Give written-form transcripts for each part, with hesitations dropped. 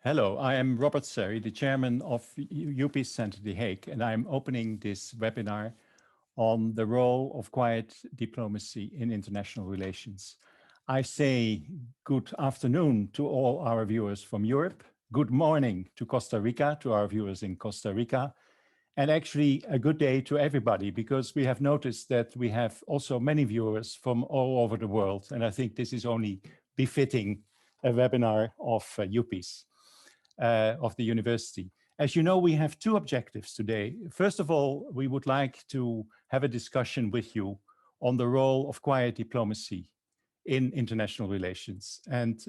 Hello, I am Robert Serry, the chairman of UPEACE Centre The Hague, and I'm opening this webinar on the role of quiet diplomacy in international relations. I say good afternoon to all our viewers from Europe, good morning to Costa Rica, to our viewers in Costa Rica, and actually a good day to everybody, because we have noticed that we have also many viewers from all over the world, and I think this is only befitting a webinar of UPEACE. Of the university. As you know, we have two objectives today. First of all, we would like to have a discussion with you on the role of quiet diplomacy in international relations. And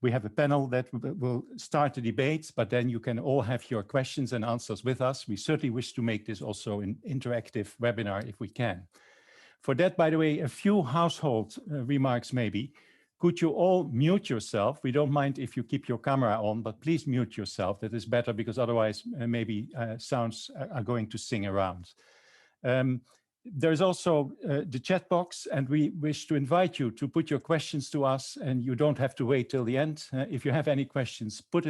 we have a panel that will start the debates, but then you can all have your questions and answers with us. We certainly wish to make this also an interactive webinar if we can. For that, by the way, a few household remarks maybe. Could you all mute yourself? We don't mind if you keep your camera on, but please mute yourself. That is better, because otherwise maybe sounds are going to sing around. There's also the chat box, and we wish to invite you to put your questions to us, and you don't have to wait till the end. If you have any questions, put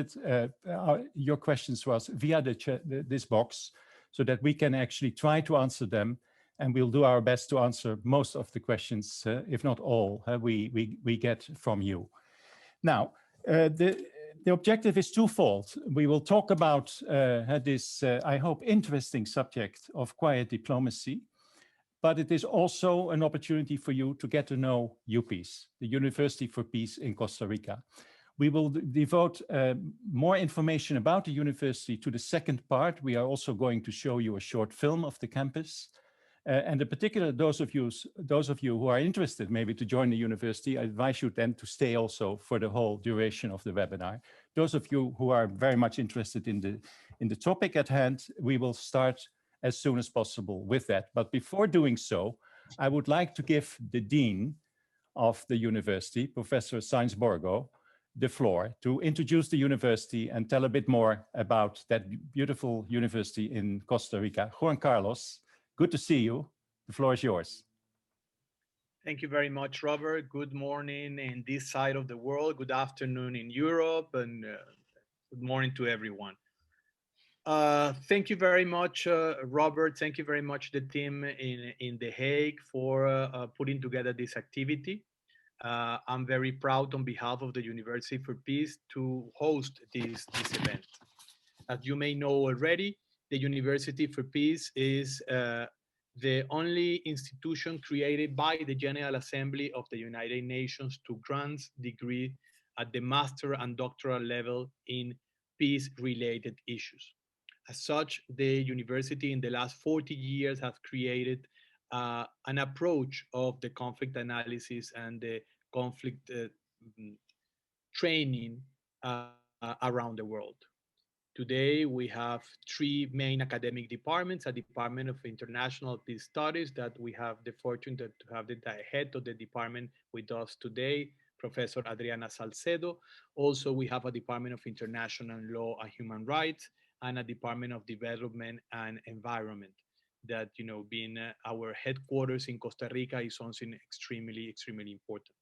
your questions to us via this box, so that we can actually try to answer them. And we'll do our best to answer most of the questions, if not all, we get from you. Now, the objective is twofold. We will talk about this, I hope, interesting subject of quiet diplomacy, but it is also an opportunity for you to get to know UPEACE, the University for Peace in Costa Rica. We will devote more information about the university to the second part. We are also going to show you a short film of the campus. And in particular, those of you who are interested maybe to join the university, I advise you then to stay also for the whole duration of the webinar. Those of you who are very much interested in the topic at hand, we will start as soon as possible with that. But before doing so, I would like to give the Dean of the university, Professor Sainz Borgo, the floor to introduce the university and tell a bit more about that beautiful university in Costa Rica. Juan Carlos, good to see you. The floor is yours. Thank you very much, Robert. Good morning in this side of the world. Good afternoon in Europe, and good morning to everyone. Thank you very much, Robert. Thank you very much, the team in The Hague, for putting together this activity. I'm very proud on behalf of the University for Peace to host this event. As you may know already, the University for Peace is the only institution created by the General Assembly of the United Nations to grant degrees at the master and doctoral level in peace-related issues. As such, the university in the last 40 years has created an approach of the conflict analysis and the conflict training around the world. Today, we have three main academic departments: a Department of International Peace Studies that we have the fortune to have the head of the department with us today, Professor Adriana Salcedo. Also, we have a Department of International Law and Human Rights and a Department of Development and Environment that, being our headquarters in Costa Rica is something extremely, extremely important.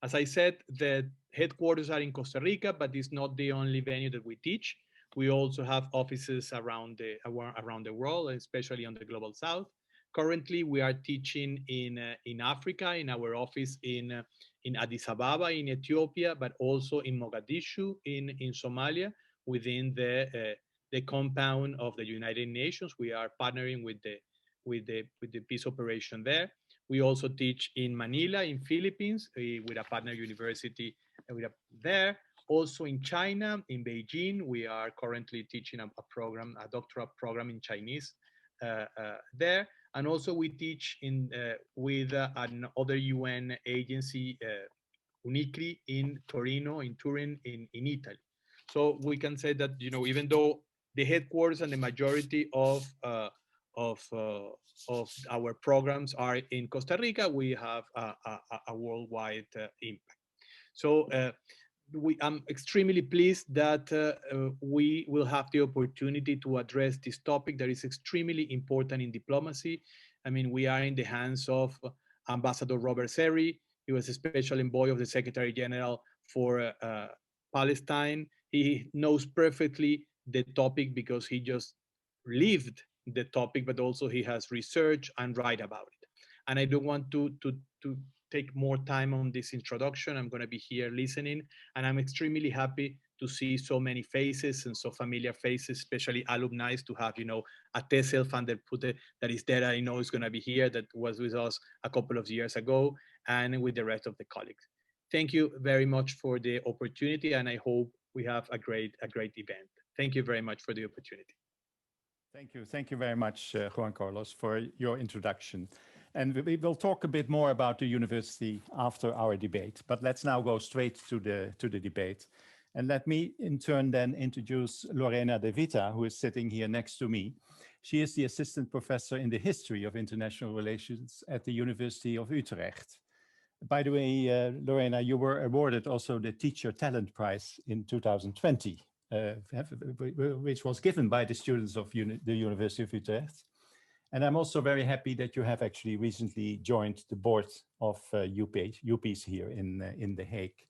As I said, the headquarters are in Costa Rica, but it's not the only venue that we teach. We also have offices around the world, especially on the Global South. Currently, we are teaching in Africa, in our office in Addis Ababa, in Ethiopia, but also in Mogadishu, in Somalia, within the compound of the United Nations. We are partnering with the peace operation there. We also teach in Manila, in Philippines, with a partner university there. Also in China, in Beijing, we are currently teaching a doctoral program in Chinese there. And also we teach with another UN agency, UNICRI, in Torino, in Turin, in Italy. So we can say that, even though the headquarters and the majority of our programs are in Costa Rica, we have a worldwide impact. So I'm extremely pleased that we will have the opportunity to address this topic that is extremely important in diplomacy. I mean, we are in the hands of Ambassador Robert Serry. He was a special envoy of the Secretary General for Palestine. He knows perfectly the topic because he just lived the topic, but also he has researched and write about it. And I don't want to take more time on this introduction. I'm going to be here listening, and I'm extremely happy to see so many faces and so familiar faces, especially alumni, to have, a Tessel van der Putte that is there. I know is going to be here, that was with us a couple of years ago, and with the rest of the colleagues. Thank you very much for the opportunity, and I hope we have a great event. Thank you very much for the opportunity. Thank you very much, Juan Carlos, for your introduction. And we will talk a bit more about the university after our debate, but let's now go straight to the debate. And let me in turn then introduce Lorena De Vita, who is sitting here next to me. She is the assistant professor in the history of international relations at the University of Utrecht. By the way, Lorena, you were awarded also the Teacher Talent Prize in 2020, which was given by the students of the University of Utrecht. And I'm also very happy that you have actually recently joined the board of UPEACE here in The Hague.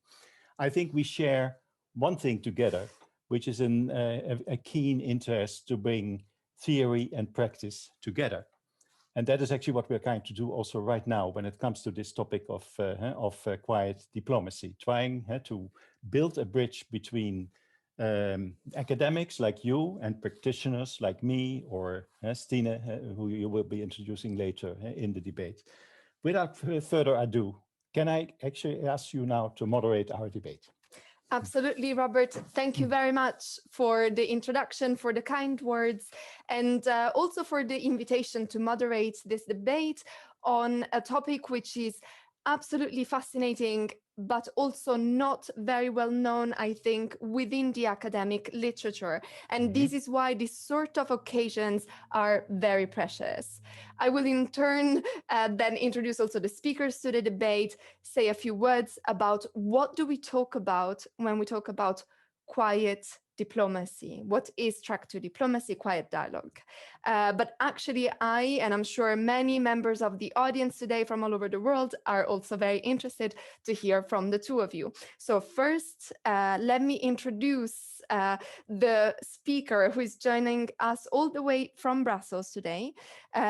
I think we share one thing together, which is a keen interest to bring theory and practice together. And that is actually what we're trying to do also right now when it comes to this topic of quiet diplomacy, trying to build a bridge between academics like you and practitioners like me or Stine, who you will be introducing later in the debate. Without further ado, can I actually ask you now to moderate our debate? Absolutely, Robert. Thank you very much for the introduction, for the kind words, and also for the invitation to moderate this debate on a topic which is absolutely fascinating, but also not very well known, I think, within the academic literature. And this is why these sort of occasions are very precious. I will in turn then introduce also the speakers to the debate, say a few words about what do we talk about when we talk about quiet diplomacy. What is track to diplomacy, quiet dialogue? But actually and I'm sure many members of the audience today from all over the world are also very interested to hear from the two of you. So first, let me introduce the speaker who is joining us all the way from Brussels today,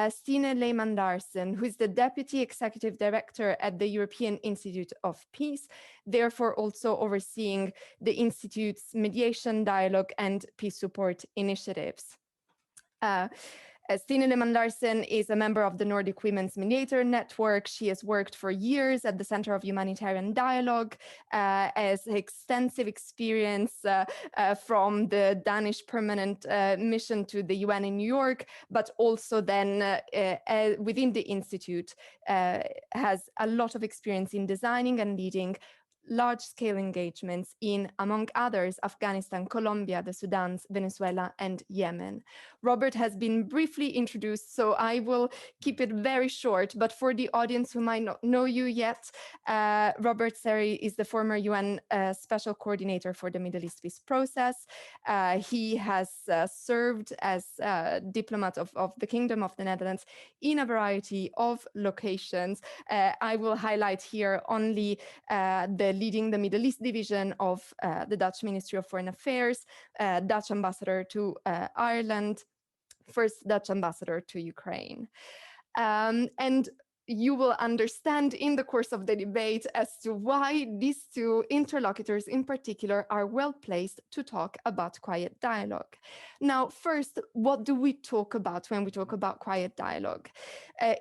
Stine Lehmann-Larsen, who is the Deputy Executive Director at the European Institute of Peace, therefore also overseeing the Institute's mediation, dialogue, and peace support initiatives. Stine Lehmann-Larsen is a member of the Nordic Women's Mediator Network. She has worked for years at the Center of Humanitarian Dialogue, has extensive experience from the Danish permanent mission to the UN in New York, but also then within the Institute has a lot of experience in designing and leading large-scale engagements in, among others, Afghanistan, Colombia, the Sudans, Venezuela, and Yemen. Robert has been briefly introduced, so I will keep it very short. But for the audience who might not know you yet, Robert Seri is the former UN Special Coordinator for the Middle East Peace Process. He has served as diplomat of the Kingdom of the Netherlands in a variety of locations. I will highlight here only leading the Middle East division of the Dutch Ministry of Foreign Affairs, Dutch ambassador to Ireland, first Dutch ambassador to Ukraine. And you will understand in the course of the debate as to why these two interlocutors in particular are well placed to talk about quiet dialogue. Now, first, what do we talk about when we talk about quiet dialogue?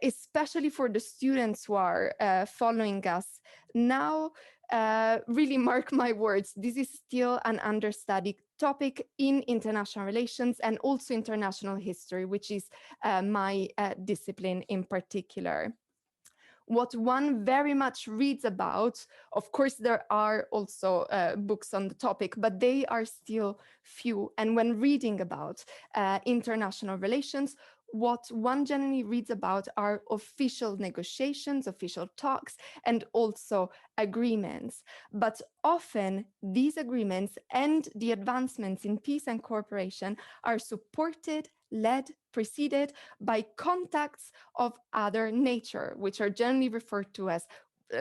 Especially for the students who are following us now, really mark my words, this is still an understudied topic in international relations and also international history, which is my discipline in particular. What one very much reads about, of course, there are also books on the topic, but they are still few. And when reading about international relations, what one generally reads about are official negotiations, official talks, and also agreements. But often these agreements and the advancements in peace and cooperation are supported, led, preceded by contacts of other nature, which are generally referred to as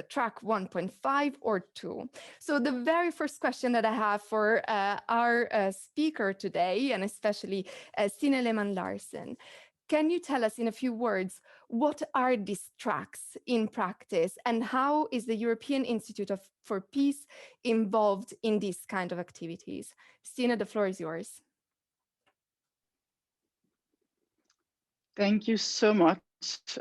track 1.5 or 2? So the very first question that I have for our speaker today, and especially Stine Lehmann Larsen, can you tell us in a few words, what are these tracks in practice, and how is the European Institute for Peace involved in these kind of activities? Stine, the floor is yours. Thank you so much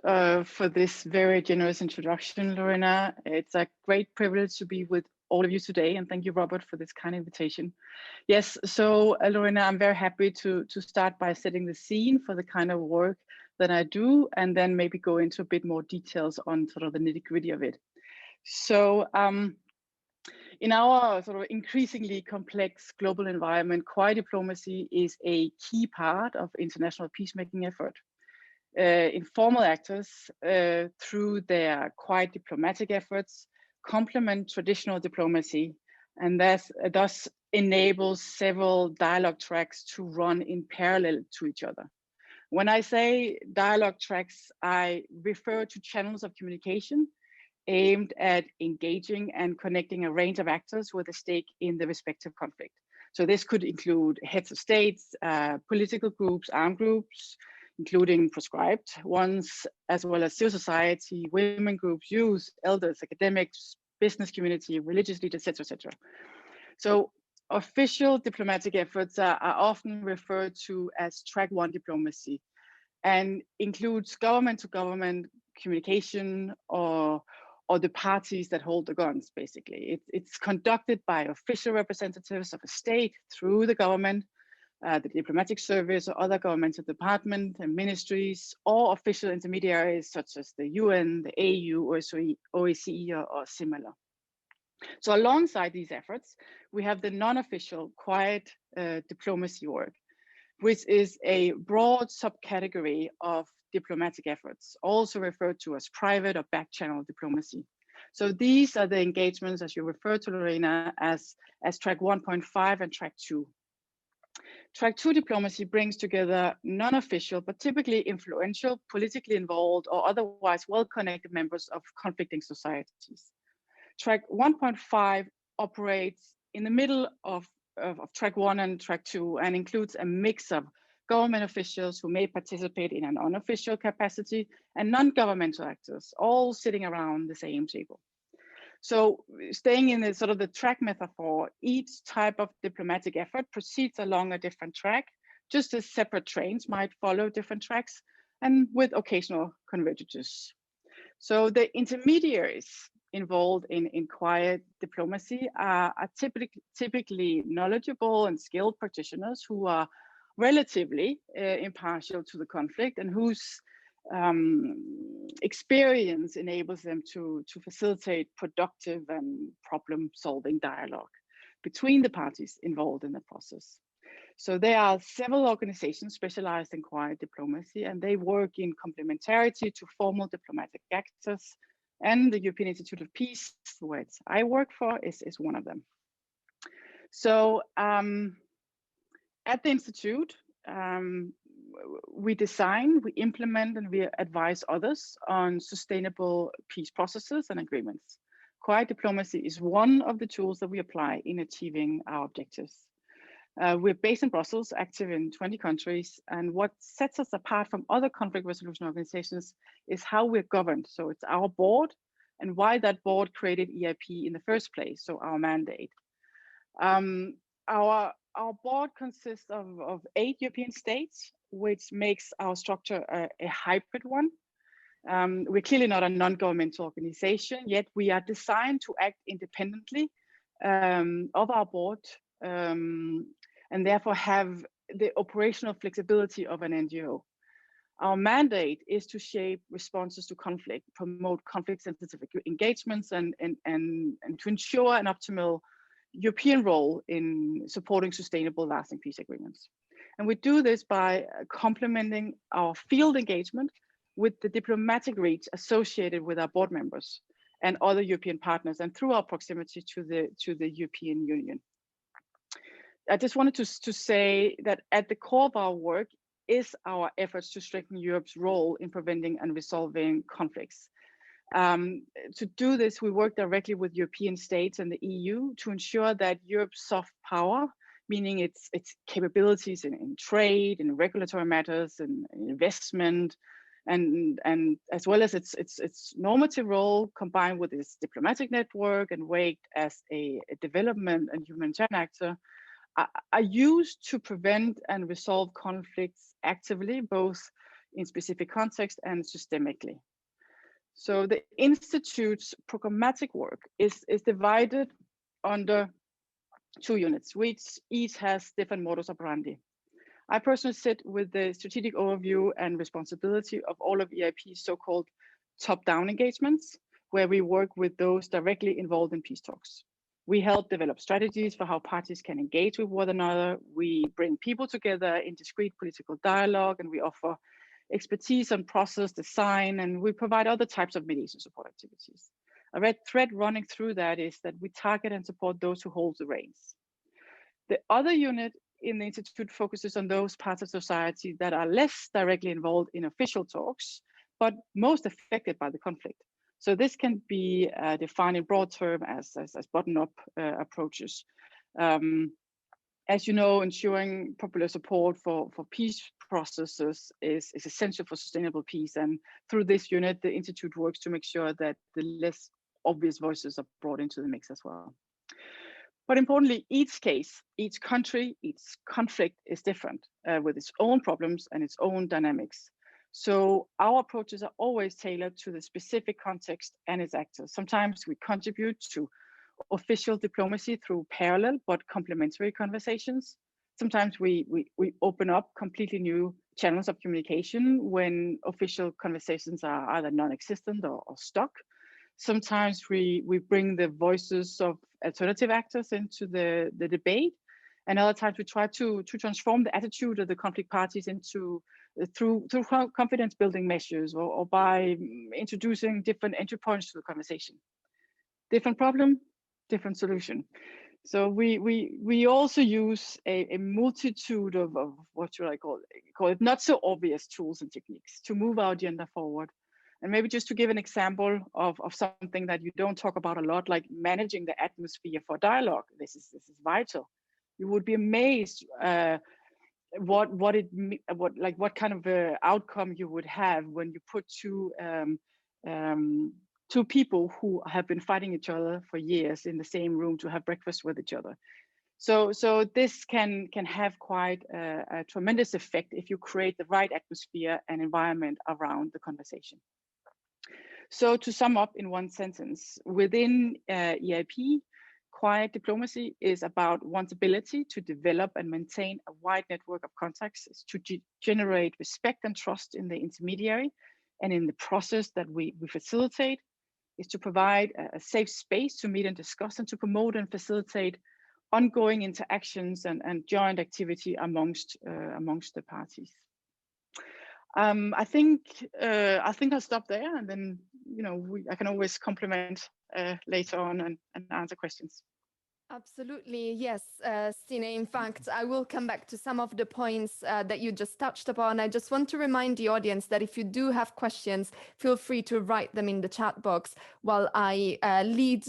for this very generous introduction, Lorena. It's a great privilege to be with all of you today, and thank you, Robert, for this kind invitation. Yes, so Lorena, I'm very happy to start by setting the scene for the kind of work that I do, and then maybe go into a bit more details on sort of the nitty-gritty of it. So in our sort of increasingly complex global environment, quiet diplomacy is a key part of international peacemaking effort. Informal actors, through their quiet diplomatic efforts, complement traditional diplomacy, and thus enables several dialogue tracks to run in parallel to each other. When I say dialogue tracks, I refer to channels of communication aimed at engaging and connecting a range of actors with a stake in the respective conflict. So this could include heads of states, political groups, armed groups, including proscribed ones, as well as civil society, women groups, youth, elders, academics, business community, religious leaders, etc. So official diplomatic efforts are often referred to as track 1 diplomacy, and includes government-to-government communication or the parties that hold the guns, basically. It's conducted by official representatives of a state through the government, the diplomatic service, or other governmental departments and ministries, or official intermediaries such as the UN, the AU, OSCE, or similar. So alongside these efforts, we have the non-official quiet diplomacy work, which is a broad subcategory of diplomatic efforts, also referred to as private or back-channel diplomacy. So these are the engagements, as you referred to, Lorena, as track 1.5 and track 2. Track 2 diplomacy brings together non-official, but typically influential, politically involved, or otherwise well-connected members of conflicting societies. Track 1.5 operates in the middle of track 1 and track 2, and includes a mix of government officials who may participate in an unofficial capacity and non-governmental actors, all sitting around the same table. So staying in the sort of the track metaphor, each type of diplomatic effort proceeds along a different track, just as separate trains might follow different tracks, and with occasional convergences. So the intermediaries involved in quiet diplomacy are typically knowledgeable and skilled practitioners who are relatively impartial to the conflict, and whose experience enables them to facilitate productive and problem-solving dialogue between the parties involved in the process. So there are several organizations specialized in quiet diplomacy, and they work in complementarity to formal diplomatic actors, and the European Institute of Peace, which I work for, is one of them. So at the Institute, we design, we implement, and we advise others on sustainable peace processes and agreements. Quiet diplomacy is one of the tools that we apply in achieving our objectives. We're based in Brussels, active in 20 countries, and what sets us apart from other conflict resolution organizations is how we're governed. So it's our board, and why that board created EIP in the first place, so our mandate. Our board consists of 8 European states, which makes our structure a hybrid one. We're clearly not a non-governmental organization, yet we are designed to act independently of our board, and therefore have the operational flexibility of an NGO. Our mandate is to shape responses to conflict, promote conflict-sensitive engagements, and to ensure an optimal European role in supporting sustainable, lasting peace agreements. And we do this by complementing our field engagement with the diplomatic reach associated with our board members and other European partners, and through our proximity to the European Union. I just wanted to say that at the core of our work is our efforts to strengthen Europe's role in preventing and resolving conflicts. To do this, we work directly with European states and the EU to ensure that Europe's soft power, meaning its capabilities in trade, in regulatory matters, in investment, and as well as its normative role, combined with its diplomatic network and weight as a development and humanitarian actor, are used to prevent and resolve conflicts actively, both in specific context and systemically. So the Institute's programmatic work is divided under 2 units, which each has different modus operandi. I personally sit with the strategic overview and responsibility of all of EIP's so-called top-down engagements, where we work with those directly involved in peace talks. We help develop strategies for how parties can engage with one another. We bring people together in discrete political dialogue, and we offer expertise on process design, and we provide other types of mediation support activities. A red thread running through that is that we target and support those who hold the reins. The other unit in the Institute focuses on those parts of society that are less directly involved in official talks, but most affected by the conflict. So this can be defined in broad terms as bottom-up approaches. As you know, ensuring popular support for peace processes is essential for sustainable peace. And through this unit, the Institute works to make sure that the less obvious voices are brought into the mix as well. But importantly, each case, each country, each conflict is different with its own problems and its own dynamics. So our approaches are always tailored to the specific context and its actors. Sometimes we contribute to official diplomacy through parallel but complementary conversations. Sometimes we open up completely new channels of communication when official conversations are either non-existent or stuck. Sometimes we bring the voices of alternative actors into the debate, and other times we try to transform the attitude of the conflict parties into through confidence building measures or by introducing different entry points to the conversation. Different problem, different solution. So we also use a multitude of what should I call it, not so obvious tools and techniques to move our agenda forward. And maybe just to give an example of something that you don't talk about a lot, like managing the atmosphere for dialogue. This is vital. You would be amazed what kind of outcome you would have when you put two people who have been fighting each other for years in the same room to have breakfast with each other. So this can have quite a tremendous effect if you create the right atmosphere and environment around the conversation. So to sum up in one sentence, within EIP, quiet diplomacy is about one's ability to develop and maintain a wide network of contacts, to generate respect and trust in the intermediary and in the process that we facilitate, is to provide a safe space to meet and discuss, and to promote and facilitate ongoing interactions and joint activity amongst the parties. I think I'll stop there, and then I can always complement later on and answer questions. Absolutely, yes, Stine. In fact, I will come back to some of the points that you just touched upon. I just want to remind the audience that if you do have questions, feel free to write them in the chat box while I lead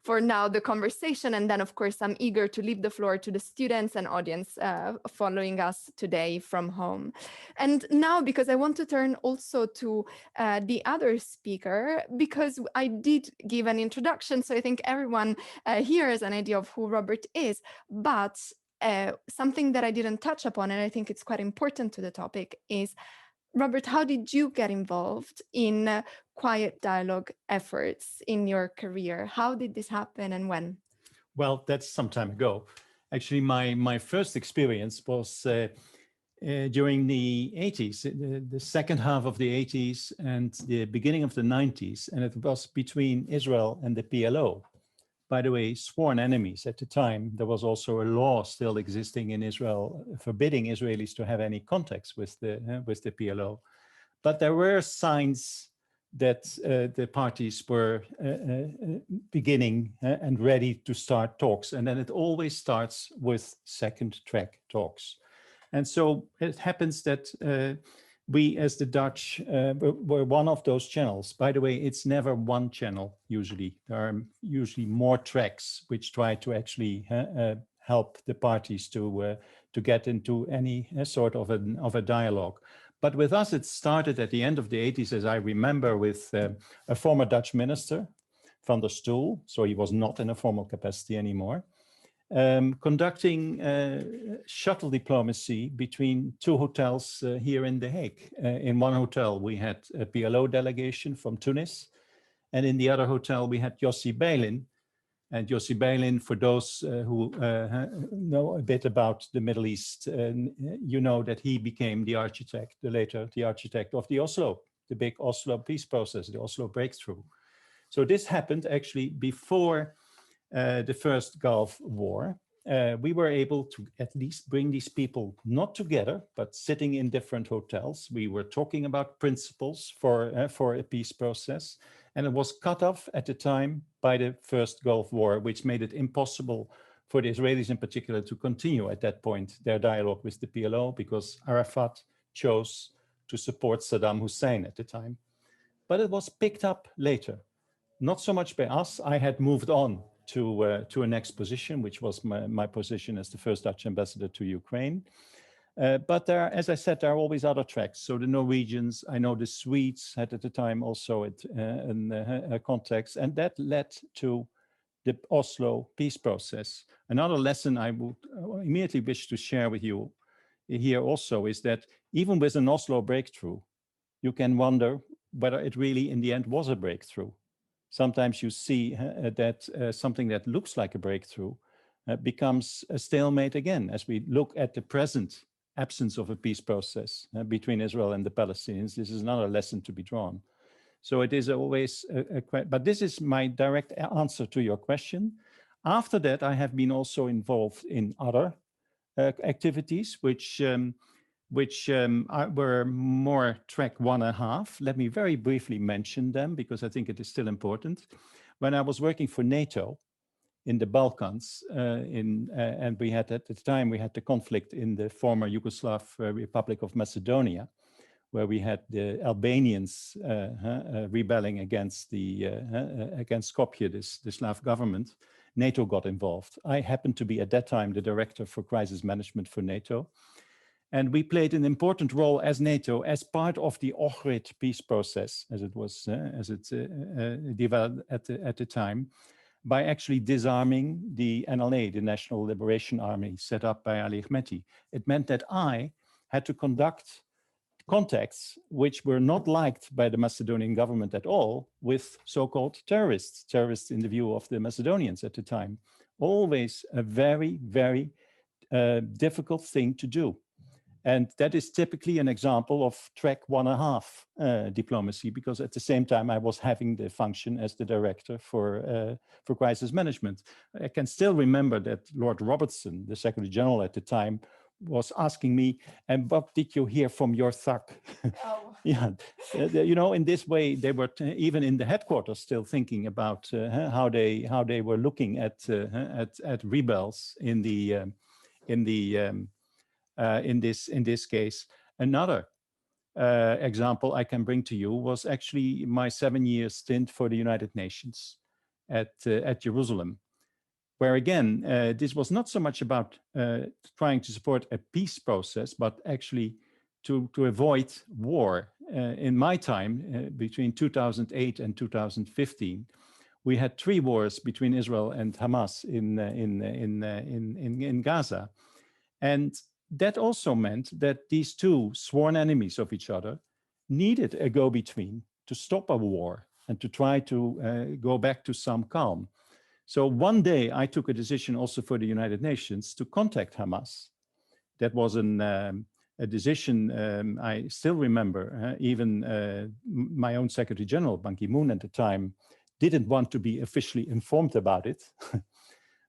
for now the conversation. And then, of course, I'm eager to leave the floor to the students and audience following us today from home. And now, because I want to turn also to the other speaker, because I did give an introduction, so I think everyone here has an idea of who Robert is, but something that I didn't touch upon, and I think it's quite important to the topic, is, Robert, how did you get involved in quiet dialogue efforts in your career? How did this happen and when? Well, that's some time ago. Actually, my first experience was during the 80s, the second half of the 80s and the beginning of the 90s, and it was between Israel and the PLO. By the way, sworn enemies at the time. There was also a law still existing in Israel forbidding Israelis to have any contacts with the PLO. But there were signs that the parties were beginning and ready to start talks. And then it always starts with second track talks. And so it happens that we, as the Dutch, were one of those channels. By the way, it's never one channel, usually. There are usually more tracks which try to actually help the parties to get into any sort of a dialogue. But with us, it started at the end of the 80s, as I remember, with a former Dutch minister, Van der Stoel, so he was not in a formal capacity anymore, conducting shuttle diplomacy between two hotels here in The Hague. In one hotel, we had a PLO delegation from Tunis, and in the other hotel, we had Yossi Beilin. And Yossi Beilin, for those who know a bit about the Middle East, you know that he became the architect, later the architect of the Oslo, the big Oslo peace process, the Oslo breakthrough. So this happened actually before the first Gulf War. We were able to at least bring these people not together, but sitting in different hotels. We were talking about principles for a peace process, and it was cut off at the time by the first Gulf War, which made it impossible for the Israelis in particular to continue at that point their dialogue with the PLO, because Arafat chose to support Saddam Hussein at the time. But it was picked up later. Not so much by us. I had moved on to a next position, which was my position as the first Dutch ambassador to Ukraine. But there, as I said, there are always other tracks. So the Norwegians, I know the Swedes had at the time also a context, and that led to the Oslo peace process. Another lesson I would immediately wish to share with you here also is that even with an Oslo breakthrough, you can wonder whether it really in the end was a breakthrough. Sometimes you see that something that looks like a breakthrough becomes a stalemate again, as we look at the present absence of a peace process between Israel and the Palestinians. This is another lesson to be drawn. So it is always, but this is my direct answer to your question. After that, I have been also involved in other activities, which were more track 1.5. Let me very briefly mention them because I think it is still important. When I was working for NATO in the Balkans, and we had at the time, we had the conflict in the former Yugoslav Republic of Macedonia, where we had the Albanians rebelling against against Skopje, the Slav government. NATO got involved. I happened to be at that time the director for crisis management for NATO. And we played an important role as NATO as part of the Ohrid peace process, as it was developed at the time, by actually disarming the NLA, the National Liberation Army, set up by Ali Ahmeti. It meant that I had to conduct contacts which were not liked by the Macedonian government at all with so-called terrorists in the view of the Macedonians at the time. Always a very, very difficult thing to do. And that is typically an example of track 1.5 diplomacy, because at the same time I was having the function as the director for crisis management. I can still remember that Lord Robertson, the Secretary General at the time, was asking me, and what did you hear from your thug? Oh. Yeah, you know, in this way, they were even in the headquarters still thinking about how they were looking at rebels in this case. Another example I can bring to you was actually my 7-year stint for the United Nations at Jerusalem, where again, this was not so much about trying to support a peace process, but actually to avoid war. In my time, between 2008 and 2015, we had 3 wars between Israel and Hamas in Gaza. And that also meant that these two sworn enemies of each other needed a go-between to stop a war and to try to go back to some calm. So one day I took a decision also for the United Nations to contact Hamas. That was a decision I still remember. Even my own Secretary General, Ban Ki-moon at the time, didn't want to be officially informed about it.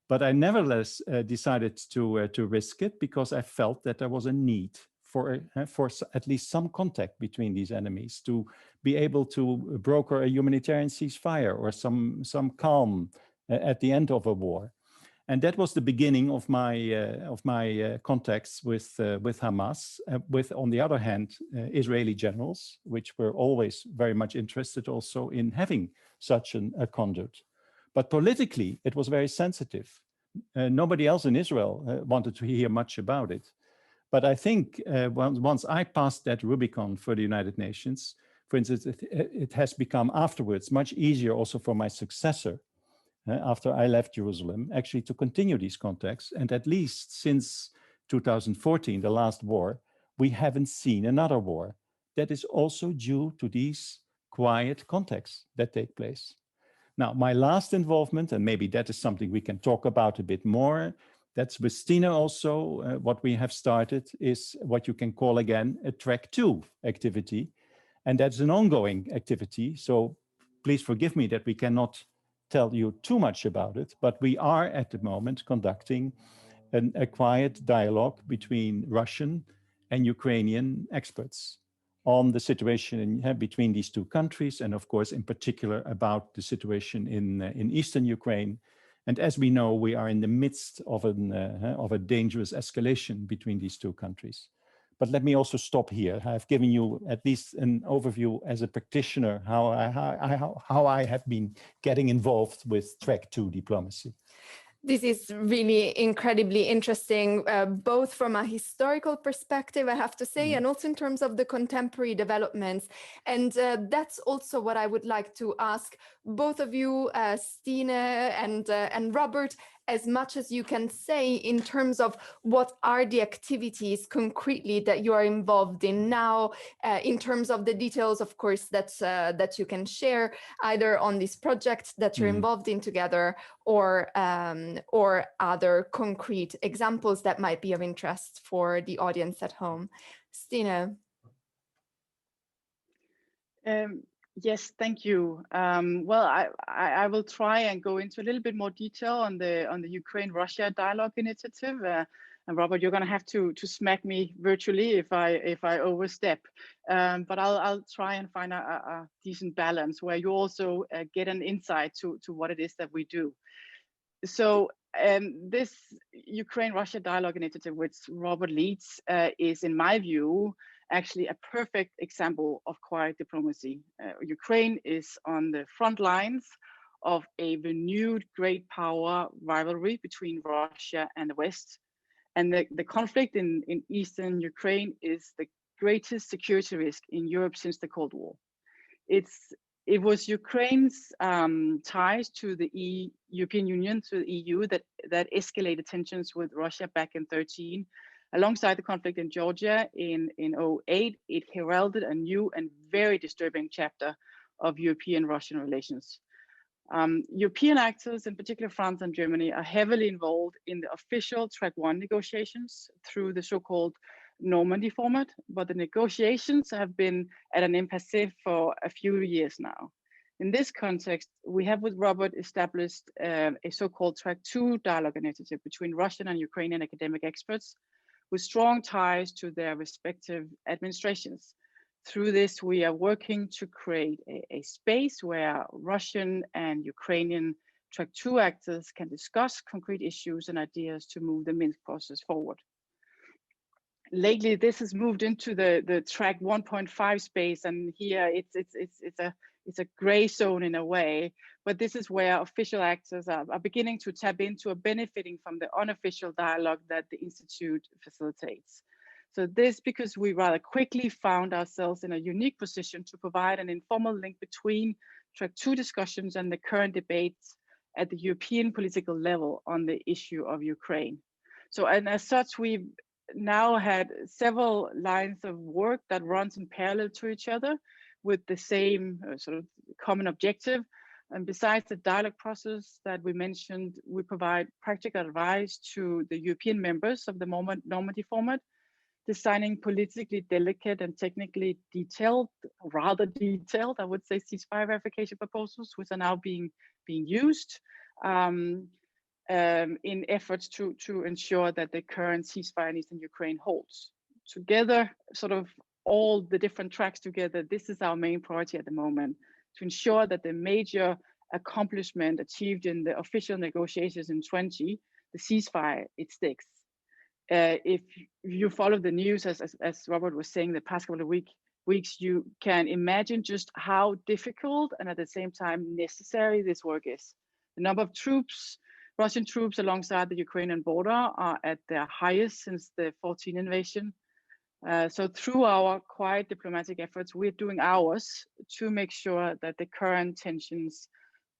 But I nevertheless decided to risk it because I felt that there was a need for at least some contact between these enemies to be able to broker a humanitarian ceasefire or some calm at the end of a war. And that was the beginning of my contacts with Hamas, with, on the other hand, Israeli generals, which were always very much interested also in having such a conduit. But politically, it was very sensitive. Nobody else in Israel wanted to hear much about it. But I think once I passed that Rubicon for the United Nations, for instance, it has become afterwards much easier also for my successor after I left Jerusalem, actually to continue these contacts. And at least since 2014, the last war, we haven't seen another war. That is also due to these quiet contacts that take place. Now, my last involvement, and maybe that is something we can talk about a bit more, that's with Stina also, what we have started is what you can call again a track 2 activity. And that's an ongoing activity. So please forgive me that we cannot tell you too much about it, but we are at the moment conducting a quiet dialogue between Russian and Ukrainian experts on the situation between these two countries, and of course, in particular, about the situation in eastern Ukraine. And as we know, we are in the midst of a dangerous escalation between these two countries. But let me also stop here. I've given you at least an overview as a practitioner how I have been getting involved with track 2 diplomacy. This is really incredibly interesting, both from a historical perspective, I have to say, and also in terms of the contemporary developments. And that's also what I would like to ask both of you, Stine and Robert, as much as you can say in terms of what are the activities concretely that you are involved in now, in terms of the details, of course, that you can share either on this project that you're involved in together, or other concrete examples that might be of interest for the audience at home. Stine. Yes, thank you. Well, I will try and go into a little bit more detail on the Ukraine-Russia dialogue initiative. And Robert, you're going to have to smack me virtually if I overstep. But I'll try and find a decent balance where you also get an insight to what it is that we do. So this Ukraine-Russia dialogue initiative, which Robert leads, is, in my view, actually a perfect example of quiet diplomacy. Ukraine is on the front lines of a renewed great power rivalry between Russia and the West. And the conflict in eastern Ukraine is the greatest security risk in Europe since the Cold War. It was Ukraine's ties to the European Union, to the EU, that escalated tensions with Russia back in 2013. Alongside the conflict in Georgia in 2008, it heralded a new and very disturbing chapter of European-Russian relations. European actors, in particular France and Germany, are heavily involved in the official track 1 negotiations through the so-called Normandy format, but the negotiations have been at an impasse for a few years now. In this context, we have with Robert established a so-called track 2 dialogue initiative between Russian and Ukrainian academic experts with strong ties to their respective administrations. Through this, we are working to create a space where Russian and Ukrainian track 2 actors can discuss concrete issues and ideas to move the Minsk process forward. Lately, this has moved into the track 1.5 space, and here it's a gray zone in a way, but this is where official actors are beginning to tap into or benefiting from the unofficial dialogue that the Institute facilitates. So this because we rather quickly found ourselves in a unique position to provide an informal link between track 2 discussions and the current debates at the European political level on the issue of Ukraine. So, and as such, we've now had several lines of work that runs in parallel to each other with the same sort of common objective. And besides the dialogue process that we mentioned, we provide practical advice to the European members of the Normandy format, designing politically delicate and technically detailed, rather detailed, I would say, ceasefire verification proposals, which are now being used in efforts to ensure that the current ceasefire in eastern Ukraine holds. Together, sort of all the different tracks together, this is our main priority at the moment, to ensure that the major accomplishment achieved in the official negotiations in 20, the ceasefire, it sticks. If you follow the news, as Robert was saying, the past couple of weeks, you can imagine just how difficult and at the same time necessary this work is. The number of troops, Russian troops alongside the Ukrainian border, are at their highest since the 2014 invasion. So through our quiet diplomatic efforts, we're doing ours to make sure that the current tensions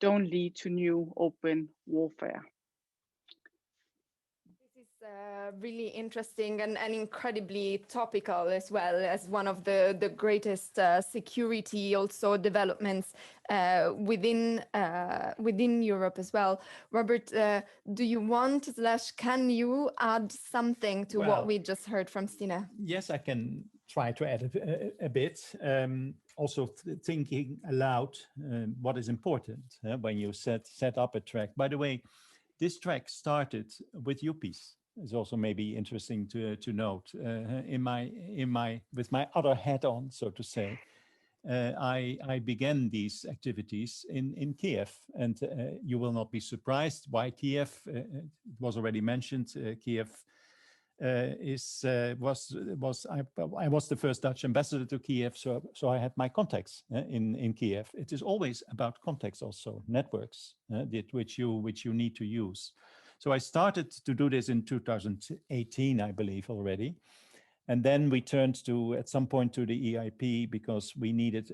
don't lead to new open warfare. Really interesting and incredibly topical as well, as one of the greatest security also developments within Europe as well. Robert, do you want / can you add something to what we just heard from Stine? Yes, I can try to add a bit. Also thinking aloud what is important when you set up a track. By the way, this track started with UPEACE. It's also maybe interesting to note. With my other hat on, so to say, I began these activities in Kiev, and you will not be surprised why Kiev. It was already mentioned. Kiev I was the first Dutch ambassador to Kiev, so I had my contacts in Kiev. It is always about contacts, also networks, which you need to use. So I started to do this in 2018, I believe already, and then we turned at some point to the EIP because we needed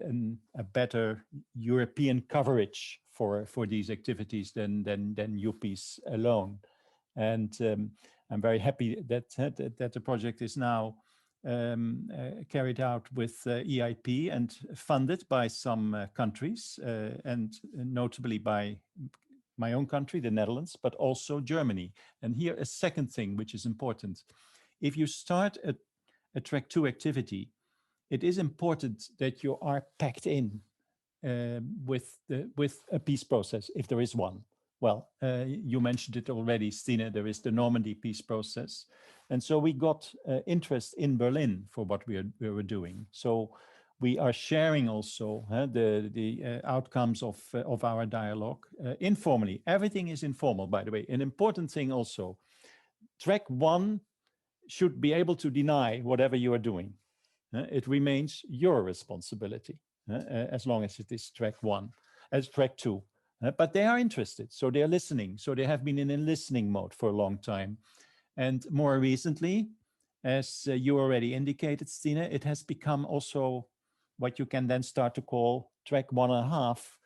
a better European coverage for these activities than UPEACE alone, and I'm very happy that the project is now carried out with EIP and funded by some countries, and notably by my own country, the Netherlands, but also Germany. And here a second thing which is important. If you start a track 2 activity, it is important that you are packed in with a peace process, if there is one. Well, you mentioned it already, Stine, there is the Normandy peace process. And so we got interest in Berlin for what we were doing. So we are sharing also the outcomes of our dialogue informally. Everything is informal, by the way. An important thing also, track 1 should be able to deny whatever you are doing. It remains your responsibility as long as it is track 1, as track 2. But they are interested, so they are listening. So they have been in a listening mode for a long time. And more recently, as you already indicated, Stine, it has become also what you can then start to call track 1.5,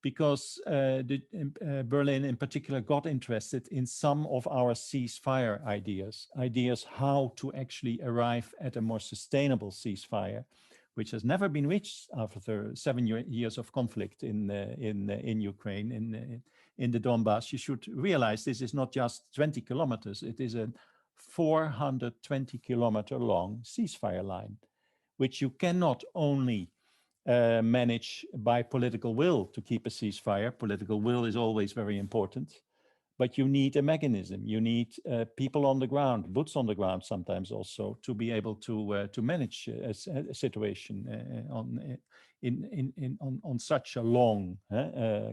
because Berlin in particular got interested in some of our ceasefire ideas how to actually arrive at a more sustainable ceasefire, which has never been reached after 7 years of conflict in Ukraine, in the Donbass. You should realize this is not just 20 kilometers, it is a 420 kilometer long ceasefire line, which you cannot only manage by political will to keep a ceasefire. Political will is always very important, but you need a mechanism. You need people on the ground, boots on the ground sometimes also, to be able to manage a situation on such a long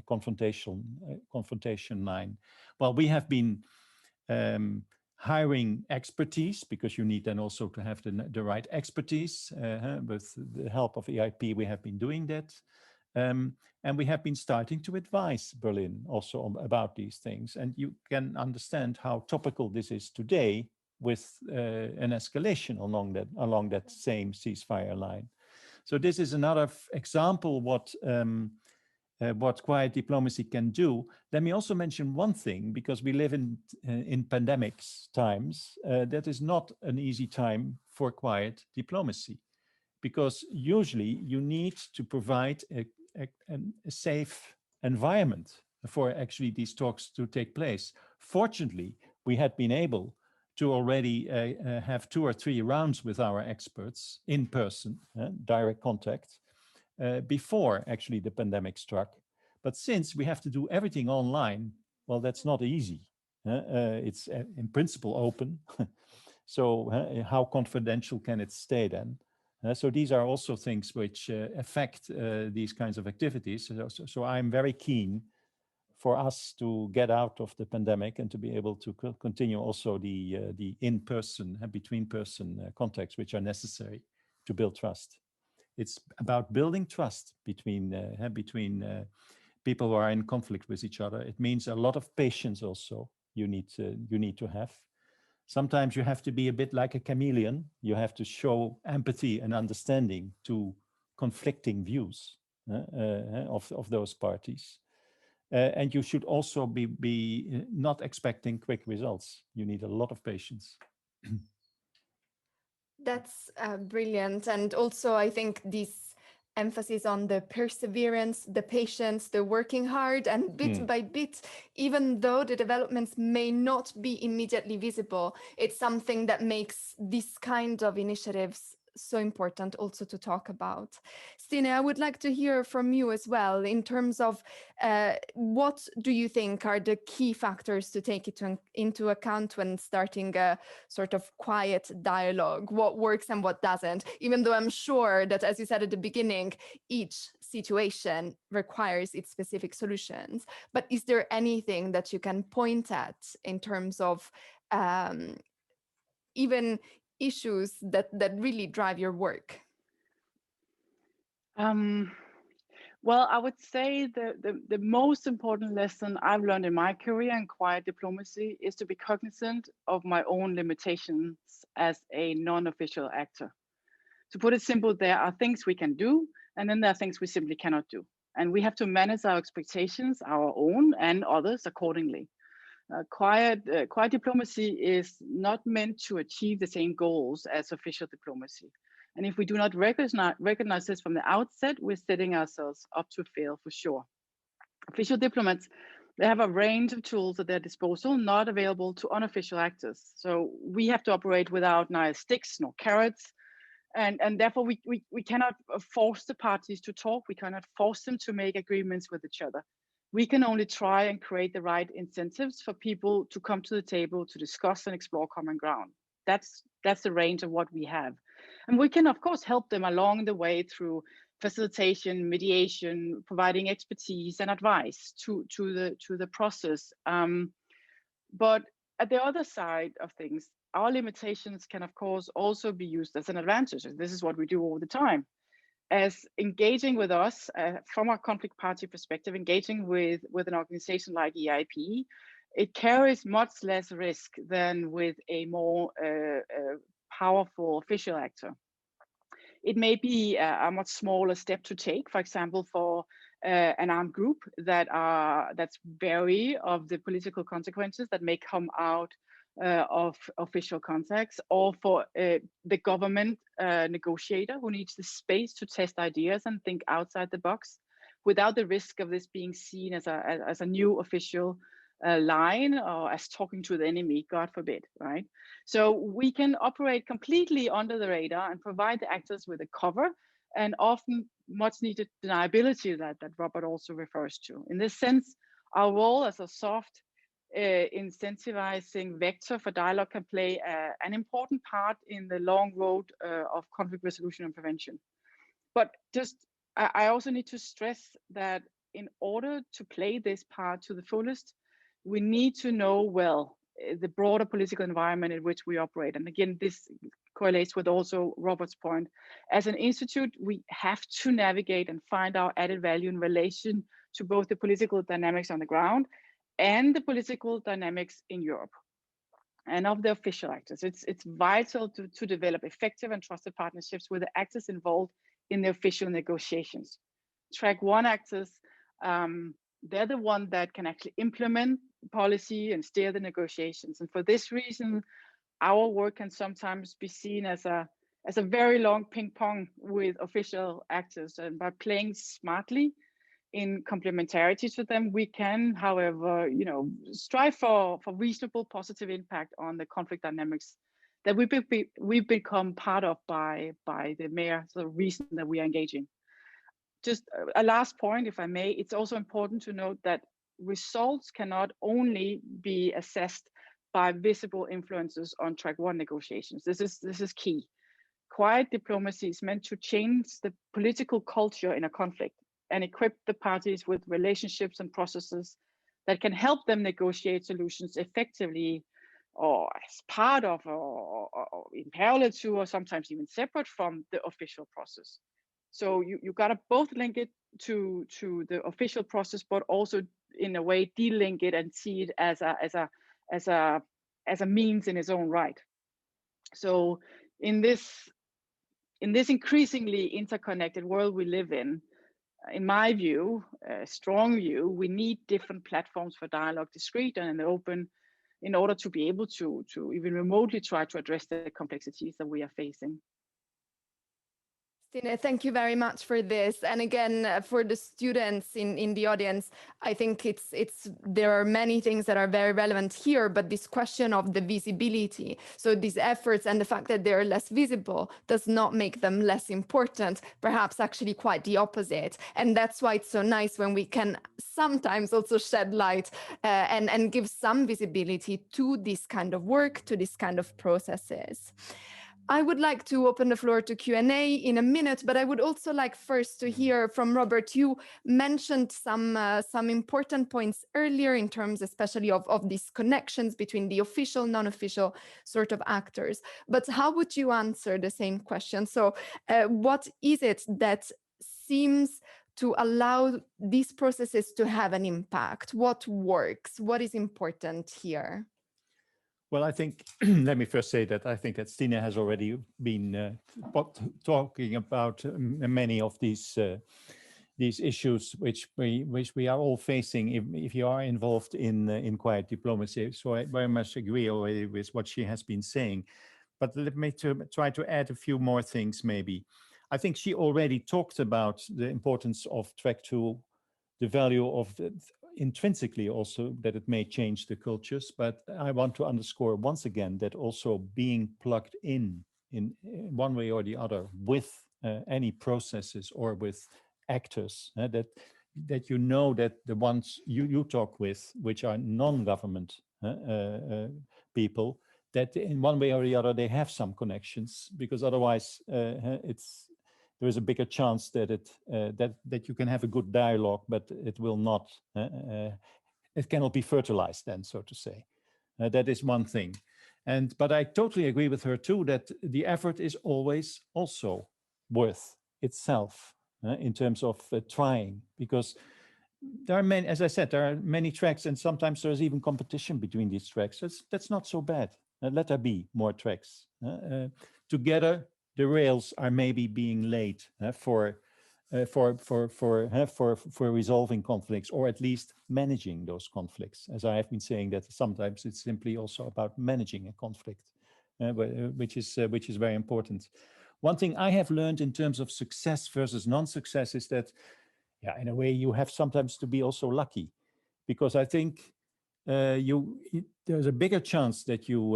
confrontation line. Well, we have been hiring expertise, because you need then also to have the right expertise. With the help of EIP, we have been doing that. And we have been starting to advise Berlin also about these things. And you can understand how topical this is today with an escalation along that same ceasefire line. So this is another example what quiet diplomacy can do. Let me also mention one thing, because we live in pandemics times. That is not an easy time for quiet diplomacy, because usually you need to provide a safe environment for actually these talks to take place. Fortunately, we had been able to already have 2 or 3 rounds with our experts in person, direct contact, before actually the pandemic struck. But since we have to do everything online, well, that's not easy. It's in principle open. So how confidential can it stay then? So these are also things which affect these kinds of activities. So I'm very keen for us to get out of the pandemic and to be able to continue also the in-person and between-person contacts which are necessary to build trust. It's about building trust between people who are in conflict with each other. It means a lot of patience also you need to have. Sometimes you have to be a bit like a chameleon. You have to show empathy and understanding to conflicting views of those parties. And you should also be not expecting quick results. You need a lot of patience. That's brilliant. And also, I think this emphasis on the perseverance, the patience, the working hard, and bit by bit, even though the developments may not be immediately visible, it's something that makes this kind of initiatives so important also to talk about. Stine, I would like to hear from you as well in terms of what do you think are the key factors to take into account when starting a sort of quiet dialogue? What works and what doesn't? Even though I'm sure that, as you said at the beginning, each situation requires its specific solutions. But is there anything that you can point at in terms of even issues that really drive your work? Well, I would say the most important lesson I've learned in my career in quiet diplomacy is to be cognizant of my own limitations as a non-official actor. To put it simple, there are things we can do, and then there are things we simply cannot do. And we have to manage our expectations, our own and others, accordingly. Quiet diplomacy is not meant to achieve the same goals as official diplomacy. And if we do not recognize this from the outset, we're setting ourselves up to fail for sure. Official diplomats, they have a range of tools at their disposal, not available to unofficial actors. So we have to operate without neither sticks nor carrots. And therefore, we cannot force the parties to talk. We cannot force them to make agreements with each other. We can only try and create the right incentives for people to come to the table to discuss and explore common ground. That's the range of what we have. And we can, of course, help them along the way through facilitation, mediation, providing expertise and advice to the process. But at the other side of things, our limitations can, of course, also be used as an advantage. This is what we do all the time. As engaging with us from a conflict party perspective, engaging with an organization like EIP, it carries much less risk than with a more powerful official actor. It may be a much smaller step to take, for example, for an armed group that's wary of the political consequences that may come out of official contacts, or for the government negotiator who needs the space to test ideas and think outside the box without the risk of this being seen as a new official line or as talking to the enemy, God forbid, right? So we can operate completely under the radar and provide the actors with a cover and often much needed deniability that Robert also refers to. In this sense, our role as a soft incentivizing vector for dialogue can play an important part in the long road of conflict resolution and prevention. But I also need to stress that in order to play this part to the fullest, we need to know well the broader political environment in which we operate. And again, this correlates with also Robert's point. As an institute, we have to navigate and find our added value in relation to both the political dynamics on the ground and the political dynamics in Europe and of the official actors. It's vital to develop effective and trusted partnerships with the actors involved in the official negotiations. Track 1 actors, they're the one that can actually implement policy and steer the negotiations. And for this reason, our work can sometimes be seen as a very long ping pong with official actors. And by playing smartly in complementarity to them, we can, however, strive for reasonable positive impact on the conflict dynamics that we've become part of by the mere sort of reason that we are engaging. Just a last point, if I may, it's also important to note that results cannot only be assessed by visible influences on track 1 negotiations. This is key. Quiet diplomacy is meant to change the political culture in a conflict and equip the parties with relationships and processes that can help them negotiate solutions effectively, or as part of, or in parallel to, or sometimes even separate from the official process. So you gotta both link it to the official process, but also in a way de-link it and see it as a means in its own right. So in this increasingly interconnected world we live in my view, a strong view, we need different platforms for dialogue, discreet and open, in order to be able to even remotely try to address the complexities that we are facing. Stine, thank you very much for this. And again, for the students in the audience, I think there are many things that are very relevant here, but this question of the visibility, so these efforts and the fact that they're less visible does not make them less important, perhaps actually quite the opposite. And that's why it's so nice when we can sometimes also shed light and give some visibility to this kind of work, to this kind of processes. I would like to open the floor to Q&A in a minute, but I would also like first to hear from Robert. You mentioned some important points earlier in terms especially of these connections between the official, non-official sort of actors. But how would you answer the same question? So what is it that seems to allow these processes to have an impact? What works? What is important here? Well, I think, let me first say that I think that Stine has already been talking about many of these issues which we are all facing if you are involved in quiet diplomacy. So I very much agree already with what she has been saying. But let me try to add a few more things maybe. I think she already talked about the importance of Track 2, the value of intrinsically also that it may change the cultures, but I want to underscore once again that also being plugged in one way or the other with any processes or with actors, that you know that the ones you talk with, which are non-government people, that in one way or the other they have some connections, because otherwise there is a bigger chance that that you can have a good dialogue, but it will not, it cannot be fertilized then, so to say. That is one thing. But I totally agree with her too, that the effort is always also worth itself in terms of trying, because there are many, as I said, there are many tracks, and sometimes there's even competition between these tracks. That's not so bad. Let there be more tracks. Together, the rails are maybe being laid for resolving conflicts, or at least managing those conflicts. As I have been saying, that sometimes it's simply also about managing a conflict, which is very important. One thing I have learned in terms of success versus non-success is that, yeah, in a way you have sometimes to be also lucky, because I think there's a bigger chance that you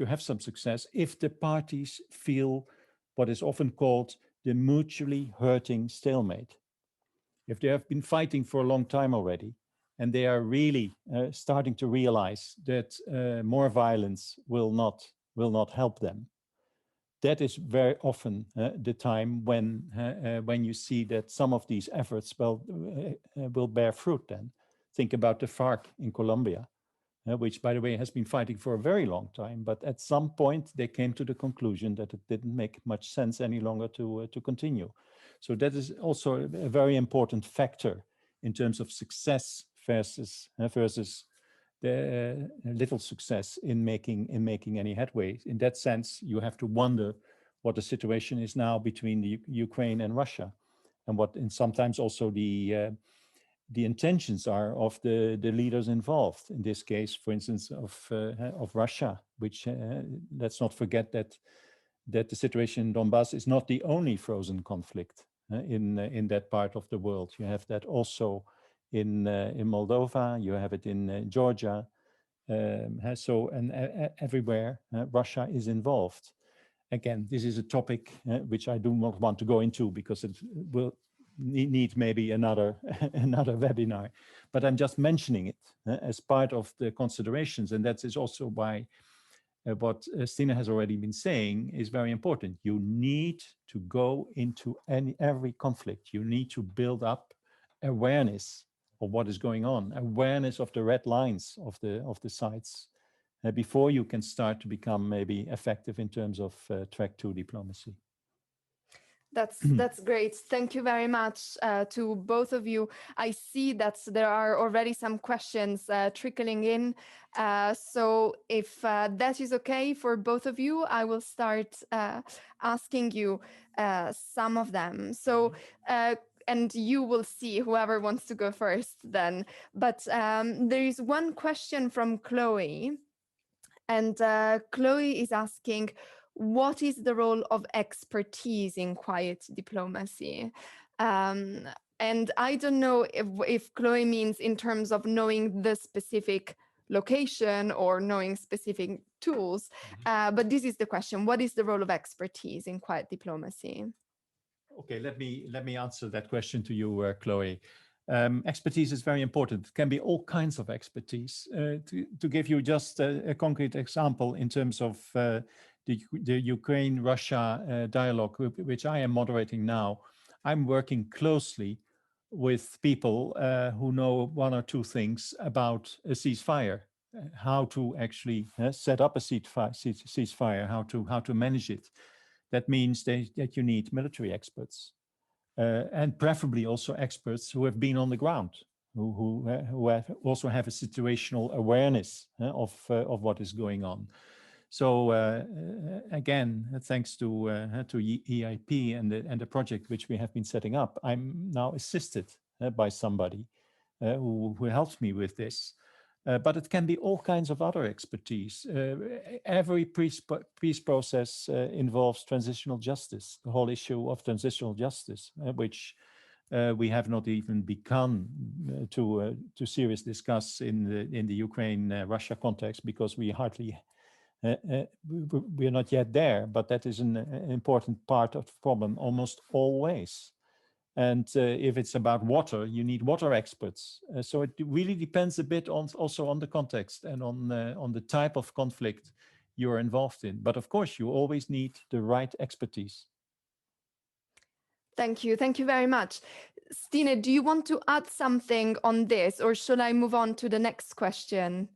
have some success if the parties feel what is often called the mutually hurting stalemate. If they have been fighting for a long time already, and they are really starting to realize that more violence will not help them, that is very often the time when you see that some of these efforts will bear fruit then. Think about the FARC in Colombia, which, by the way, has been fighting for a very long time. But at some point, they came to the conclusion that it didn't make much sense any longer to continue. So that is also a very important factor in terms of success versus the little success in making any headway. In that sense, you have to wonder what the situation is now between the Ukraine and Russia, and what, and sometimes also the intentions are of the leaders involved. In this case, for instance, of Russia, which let's not forget that the situation in Donbass is not the only frozen conflict in that part of the world. You have that also in Moldova. You have it in Georgia. Everywhere Russia is involved. Again, this is a topic which I do not want to go into, because it will need maybe another webinar, but I'm just mentioning it as part of the considerations, and that is also why what Stine has already been saying is very important. You need to go into every conflict. You need to build up awareness of what is going on, awareness of the red lines of the sites, before you can start to become maybe effective in terms of track 2 diplomacy. That's great. Thank you very much to both of you. I see that there are already some questions trickling in. So if that is okay for both of you, I will start asking you some of them. So and you will see whoever wants to go first then. But there is one question from Chloe. And Chloe is asking, what is the role of expertise in quiet diplomacy? And I don't know if Chloe means in terms of knowing the specific location or knowing specific tools, but this is the question. What is the role of expertise in quiet diplomacy? Okay, let me answer that question to you, Chloe. Expertise is very important. It can be all kinds of expertise. To give you just a concrete example in terms of the Ukraine-Russia dialogue, which I am moderating now, I'm working closely with people who know one or two things about a ceasefire, how to actually set up a ceasefire, how to manage it. That means that you need military experts. And preferably also experts who have been on the ground, who also have a situational awareness of what is going on. So again, thanks to EIP and the project which we have been setting up, I'm now assisted by somebody who helps me with this. But it can be all kinds of other expertise. Every peace process involves transitional justice, the whole issue of transitional justice, which we have not even begun to seriously discuss in the Ukraine-Russia context, because we hardly we are not yet there. But that is an important part of the problem almost always. And if it's about water, you need water experts. So it really depends a bit also on the context and on the type of conflict you're involved in. But of course, you always need the right expertise. Thank you. Thank you very much. Stine, do you want to add something on this, or should I move on to the next question?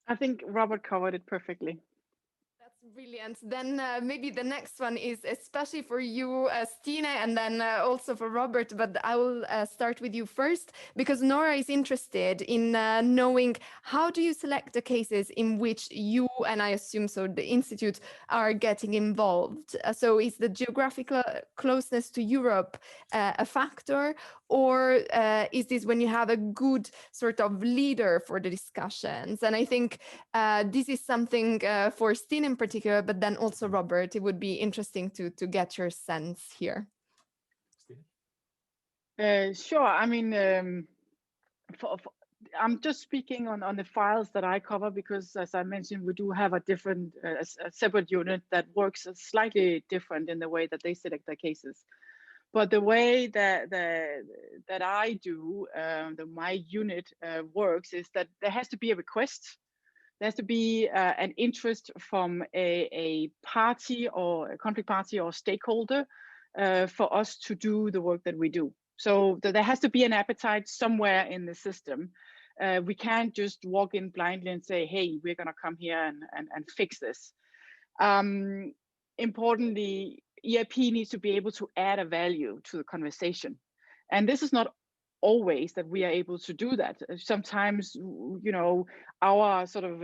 I think Robert covered it perfectly. Brilliant. Then maybe the next one is especially for you, Stine, and then also for Robert, but I will start with you first, because Nora is interested in knowing how do you select the cases in which you, and I assume so the Institute, are getting involved. So is the geographical closeness to Europe a factor, or is this when you have a good sort of leader for the discussions? And I think this is something for Stine in particular, but then also Robert, it would be interesting to get your sense here. Sure. I mean, I'm just speaking on the files that I cover, because as I mentioned, we do have a different, a separate unit that works slightly different in the way that they select their cases. But the way that I do, my unit works, is that there has to be a request. There has to be an interest from a party or a conflict party or stakeholder for us to do the work that we do. So there has to be an appetite somewhere in the system. We can't just walk in blindly and say, hey, we're going to come here and fix this. Importantly, EIP needs to be able to add a value to the conversation. And this is not always that we are able to do that. Sometimes, you know, our sort of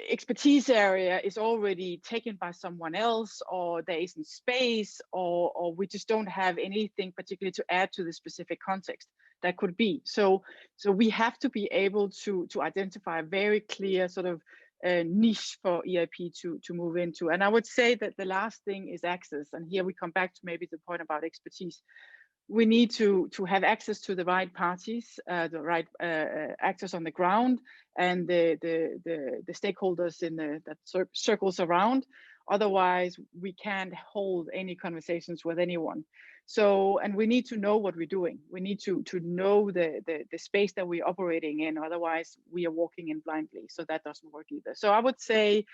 expertise area is already taken by someone else, or there isn't space, or we just don't have anything particularly to add to the specific context that could be. So we have to be able to identify a very clear sort of niche for EIP to move into. And I would say that the last thing is access. And here we come back to maybe the point about expertise. We need to have access to the right parties, the right actors on the ground, and the stakeholders in that circles around. Otherwise, we can't hold any conversations with anyone. So, and we need to know what we're doing. We need to know the space that we're operating in. Otherwise, we are walking in blindly. So that doesn't work either. So I would say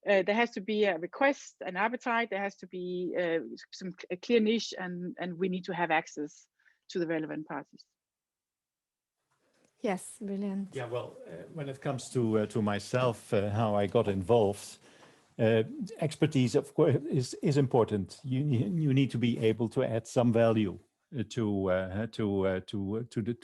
there has to be a request, an appetite, there has to be a clear niche, and we need to have access to the relevant parties. Yes, brilliant. Yeah, well, when it comes to myself, how I got involved, expertise, of course, is important. You need to be able to add some value to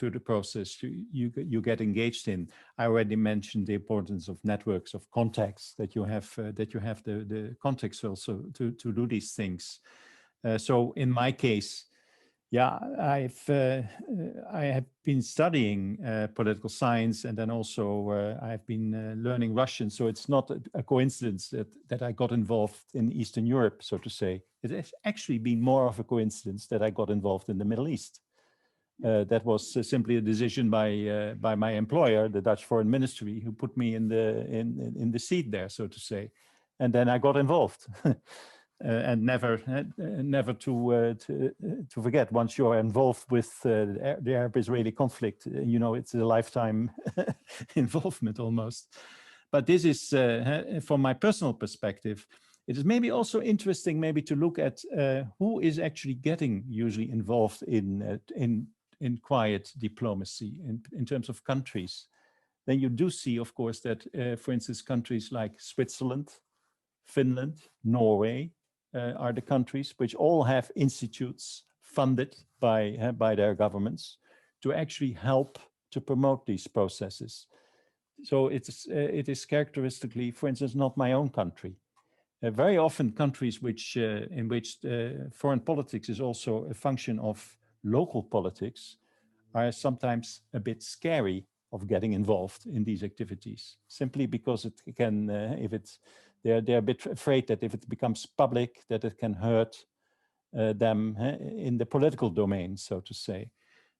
the process you get engaged in. I already mentioned the importance of networks, of contacts, that you have the context also to do these things. So in my case, yeah, I have been studying political science, and then also I've been learning Russian. So it's not a coincidence that I got involved in Eastern Europe, so to say. It has actually been more of a coincidence that I got involved in the Middle East. That was simply a decision by my employer, the Dutch Foreign Ministry, who put me in the seat there, so to say, and then I got involved. And never to forget, once you're involved with the Arab-Israeli conflict, you know, it's a lifetime involvement almost. But this is, from my personal perspective, it is maybe also interesting maybe to look at who is actually getting usually involved in quiet diplomacy in terms of countries. Then you do see, of course, that, for instance, countries like Switzerland, Finland, Norway, are the countries which all have institutes funded by their governments to actually help to promote these processes. So it is characteristically, for instance, not my own country. Very often countries in which foreign politics is also a function of local politics are sometimes a bit scary of getting involved in these activities, simply because it can, they're a bit afraid that if it becomes public, that it can hurt them in the political domain, so to say.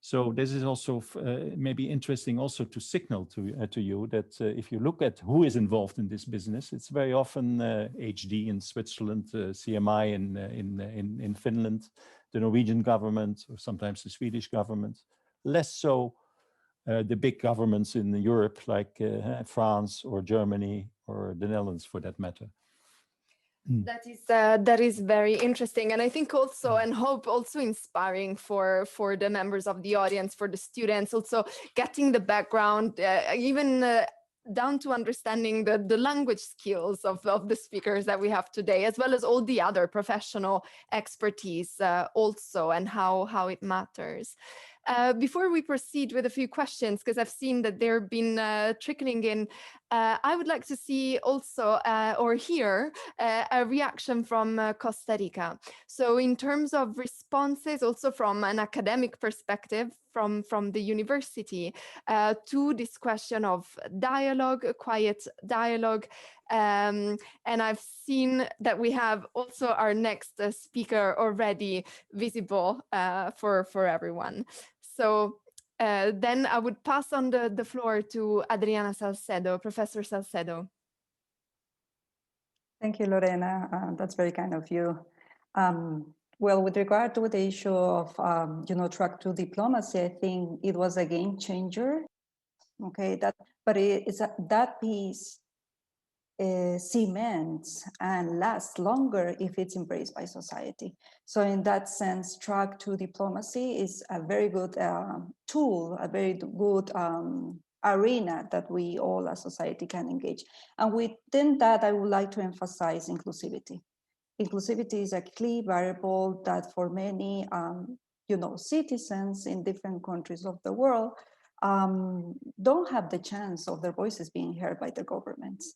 So this is also maybe interesting also to signal to you that if you look at who is involved in this business, it's very often HD in Switzerland, CMI in Finland, the Norwegian government, or sometimes the Swedish government. Less so the big governments in Europe, like France or Germany or the Netherlands, for that matter. That is very interesting, and I think also, and hope also inspiring for the members of the audience, for the students, also getting the background, even down to understanding the language skills of the speakers that we have today, as well as all the other professional expertise also, and how it matters. Before we proceed with a few questions, because I've seen that they've been trickling in, I would like to see also or hear a reaction from Costa Rica. So in terms of responses, also from an academic perspective, from the university, to this question of dialogue, quiet dialogue. And I've seen that we have also our next speaker already visible for everyone. So then I would pass on the floor to Adriana Salcedo, Professor Salcedo. Thank you, Lorena. That's very kind of you. Well, with regard to the issue of, track to diplomacy, I think it was a game changer. Okay, that piece cements and lasts longer if it's embraced by society. So in that sense, track to diplomacy is a very good tool, a very good arena that we all as society can engage. And within that, I would like to emphasize inclusivity. Inclusivity is a key variable that for many, citizens in different countries of the world don't have the chance of their voices being heard by their governments.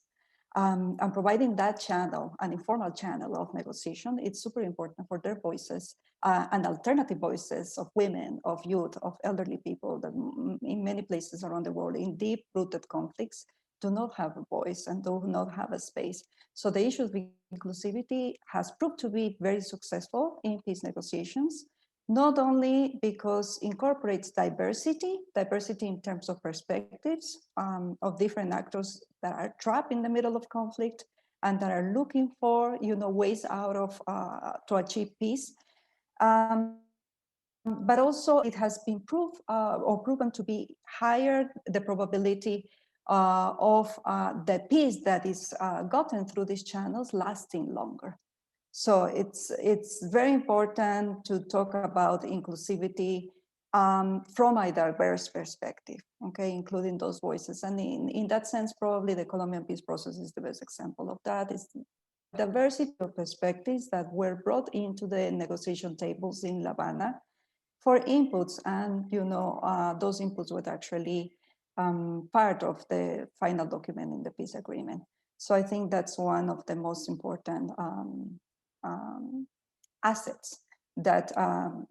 And providing that channel, an informal channel of negotiation, it's super important for their voices and alternative voices of women, of youth, of elderly people that in many places around the world in deep-rooted conflicts do not have a voice and do not have a space. So the issue of inclusivity has proved to be very successful in peace negotiations, not only because it incorporates diversity in terms of perspectives of different actors that are trapped in the middle of conflict and that are looking for, ways out of to achieve peace. But also it has been proven to be higher the probability of the peace that is gotten through these channels lasting longer. So it's very important to talk about inclusivity from a diverse perspective, okay, including those voices. And in that sense, probably the Colombian peace process is the best example of that. Is diversity of perspectives that were brought into the negotiation tables in La Habana for inputs, and those inputs were actually part of the final document in the peace agreement. So I think that's one of the most important assets that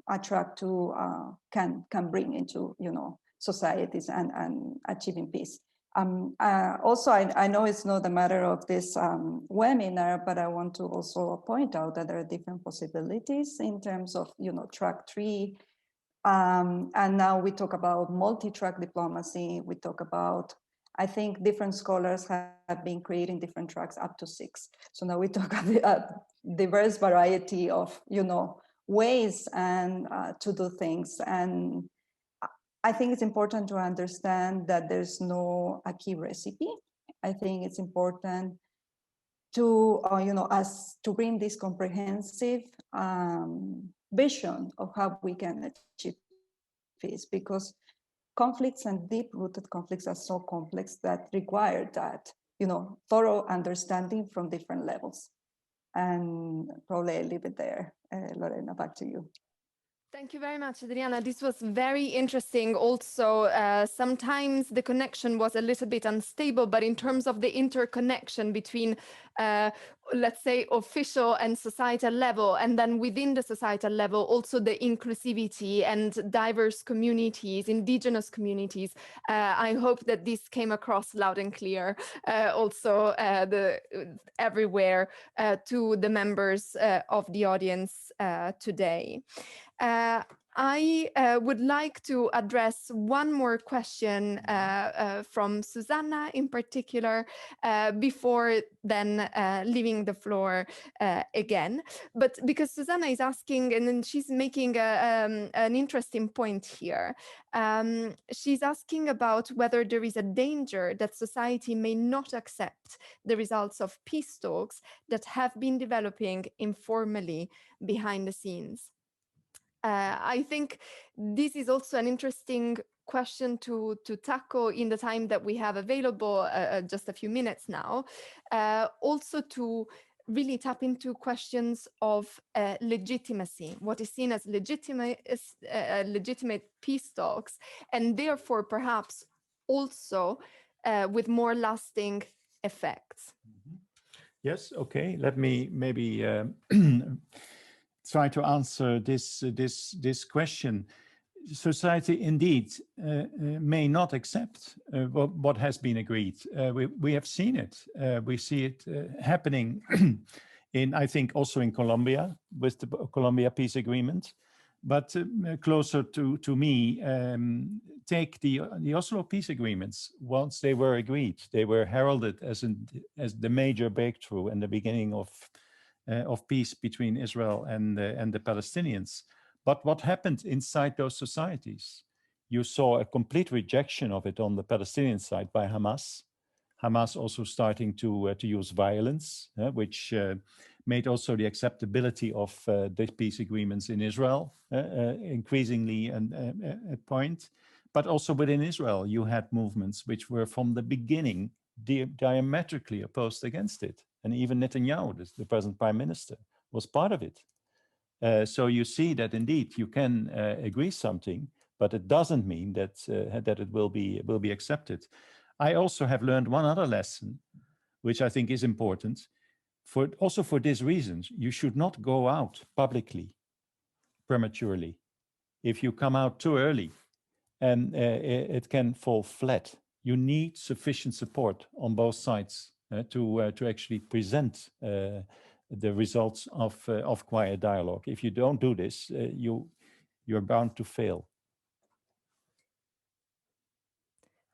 attract to can bring into societies and achieving peace. Also, I know it's not a matter of this webinar, but I want to also point out that there are different possibilities in terms of track 3. And now we talk about multi-track diplomacy. We talk about, I think different scholars have been creating different tracks up to 6. So now we talk about a diverse variety of, ways and to do things. And I think it's important to understand that there's no a key recipe. I think it's important to, to bring this comprehensive vision of how we can achieve peace, because conflicts and deep-rooted conflicts are so complex that require that, thorough understanding from different levels. And probably I'll leave it there. Lorena, back to you. Thank you very much, Adriana. This was very interesting. Also, sometimes the connection was a little bit unstable, but in terms of the interconnection between, let's say, official and societal level, and then within the societal level, also the inclusivity and diverse communities, indigenous communities. I hope that this came across loud and clear, also everywhere to the members of the audience today. I would like to address one more question from Susanna in particular, before then leaving the floor again. But because Susanna is asking, and then she's making an interesting point here. She's asking about whether there is a danger that society may not accept the results of peace talks that have been developing informally behind the scenes. I think this is also an interesting question to tackle in the time that we have available, just a few minutes now. Also to really tap into questions of legitimacy, what is seen as legitimate peace talks, and therefore perhaps also with more lasting effects. Yes, okay. Let me maybe try to answer this question. Society indeed may not accept what has been agreed. We have seen it. We see it happening in, I think, also in Colombia with the Colombia peace agreement. But closer to me, take the Oslo peace agreements. Once they were agreed, they were heralded as the major breakthrough and the beginning of peace between Israel and the Palestinians. But what happened inside those societies? You saw a complete rejection of it on the Palestinian side by Hamas. Hamas also starting to use violence, which made also the acceptability of the peace agreements in Israel increasingly a point. But also within Israel, you had movements which were from the beginning diametrically opposed against it. And even Netanyahu, the present prime minister, was part of it. So you see that indeed you can agree something, but it doesn't mean that it will be accepted. I also have learned one other lesson, which I think is important. Also for these reasons, you should not go out publicly prematurely. If you come out too early, and it can fall flat. You need sufficient support on both sides to actually present the results of quiet dialogue. If you don't do this, you're bound to fail.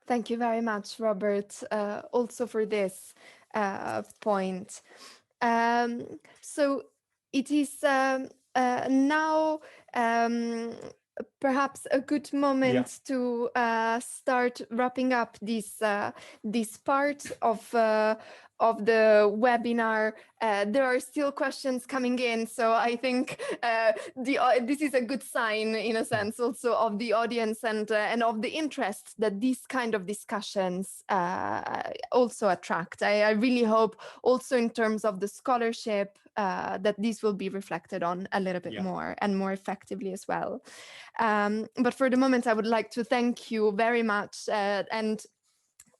Thank you very much, Robert, also for this point. So it is now perhaps a good moment to start wrapping up this part of the webinar. There are still questions coming in, so I think this is a good sign, in a sense, also of the audience and of the interest that these kind of discussions also attract. I really hope also in terms of the scholarship that this will be reflected on a little bit more and more effectively as well. But for the moment, I would like to thank you very much, and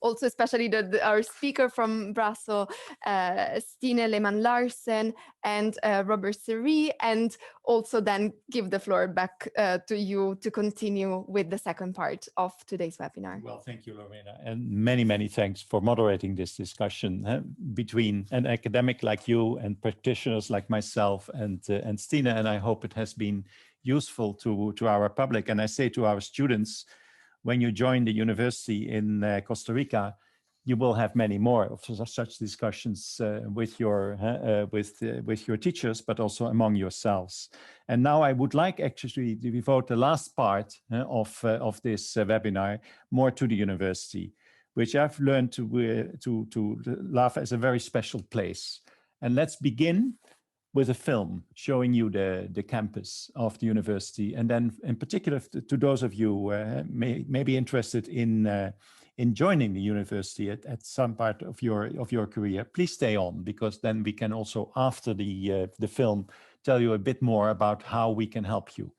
also especially our speaker from Brussels, Stine Lehmann-Larsen and Robert Seri, and also then give the floor back to you to continue with the second part of today's webinar. Well, thank you, Lorena, and many, many thanks for moderating this discussion between an academic like you and practitioners like myself and Stine, and I hope it has been useful to our public. And I say to our students, when you join the university in Costa Rica, you will have many more of such discussions with your teachers, but also among yourselves. And now I would like actually to devote the last part of this webinar more to the university, which I've learned to love as a very special place. And let's begin with a film showing you the campus of the university. And then in particular, to those of you who may be interested in joining the university at some part of your career, please stay on, because then we can also, after the film, tell you a bit more about how we can help you.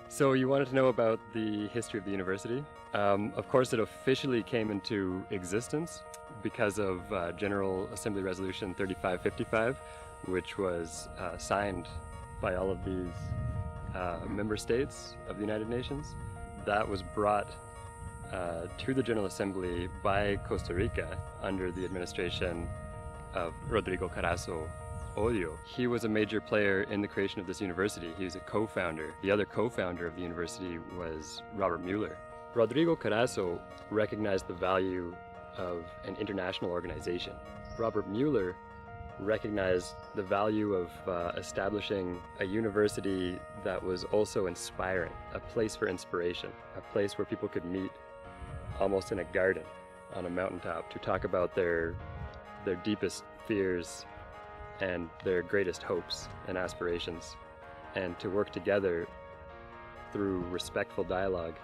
So you wanted to know about the history of the university. Of course, it officially came into existence because of General Assembly Resolution 3555, which was signed by all of these member states of the United Nations. That was brought to the General Assembly by Costa Rica under the administration of Rodrigo Carazo Olio. He was a major player in the creation of this university. He was a co-founder. The other co-founder of the university was Robert Mueller. Rodrigo Carazo recognized the value of an international organization. Robert Mueller recognized the value of establishing a university that was also inspiring, a place for inspiration, a place where people could meet almost in a garden on a mountaintop to talk about their deepest fears and their greatest hopes and aspirations, and to work together through respectful dialogue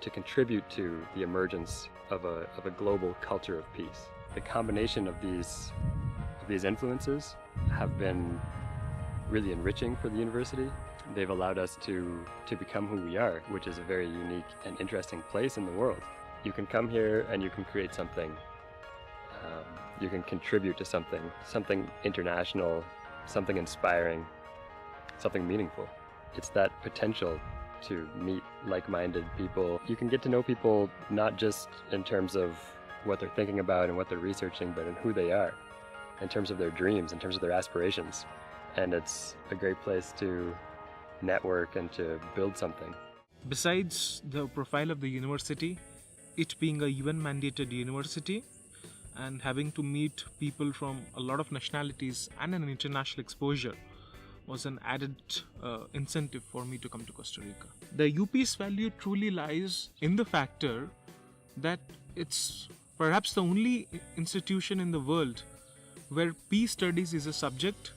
to contribute to the emergence of a global culture of peace. The combination of these influences have been really enriching for the university. They've allowed us to become who we are, which is a very unique and interesting place in the world. You can come here and you can create something. You can contribute to something international, something inspiring, something meaningful. It's that potential to meet like-minded people. You can get to know people not just in terms of what they're thinking about and what they're researching, but in who they are, in terms of their dreams, in terms of their aspirations. And it's a great place to network and to build something. Besides the profile of the university, it being a UN-mandated university, and having to meet people from a lot of nationalities and an international exposure was an added incentive for me to come to Costa Rica. The UPEACE value truly lies in the factor that it's perhaps the only institution in the world where peace studies is a subject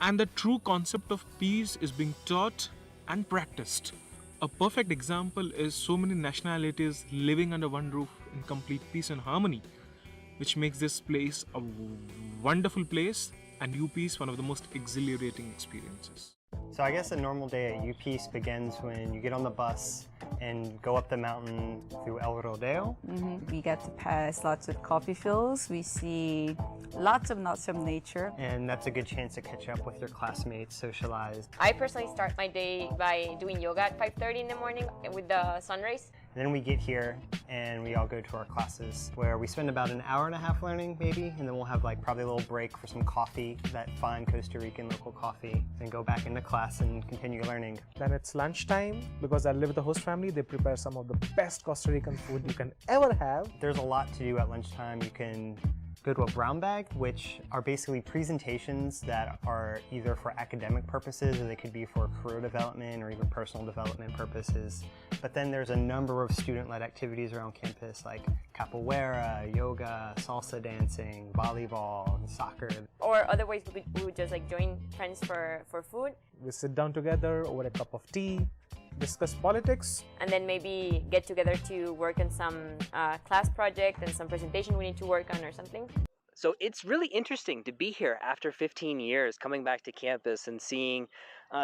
and the true concept of peace is being taught and practiced. A perfect example is so many nationalities living under one roof in complete peace and harmony, which makes this place a wonderful place and UPEACE one of the most exhilarating experiences. So I guess a normal day at UPEACE begins when you get on the bus and go up the mountain through El Rodeo. We get to pass lots of coffee fields. We see lots of nature. And that's a good chance to catch up with your classmates, socialize. I personally start my day by doing yoga at 5:30 in the morning with the sun rays. Then we get here and we all go to our classes where we spend about an hour and a half learning maybe, and then we'll have like probably a little break for some coffee, that fine Costa Rican local coffee, then go back into class and continue learning. Then it's lunchtime. Because I live with the host family, they prepare some of the best Costa Rican food you can ever have. There's a lot to do at lunchtime. You can go to a brown bag, which are basically presentations that are either for academic purposes or they could be for career development or even personal development purposes. But then there's a number of student-led activities around campus like capoeira, yoga, salsa dancing, volleyball, and soccer. Or otherwise we would just like join friends for food. We sit down together over a cup of tea, discuss politics. And then maybe get together to work on some class project and some presentation we need to work on or something. So it's really interesting to be here after 15 years, coming back to campus and seeing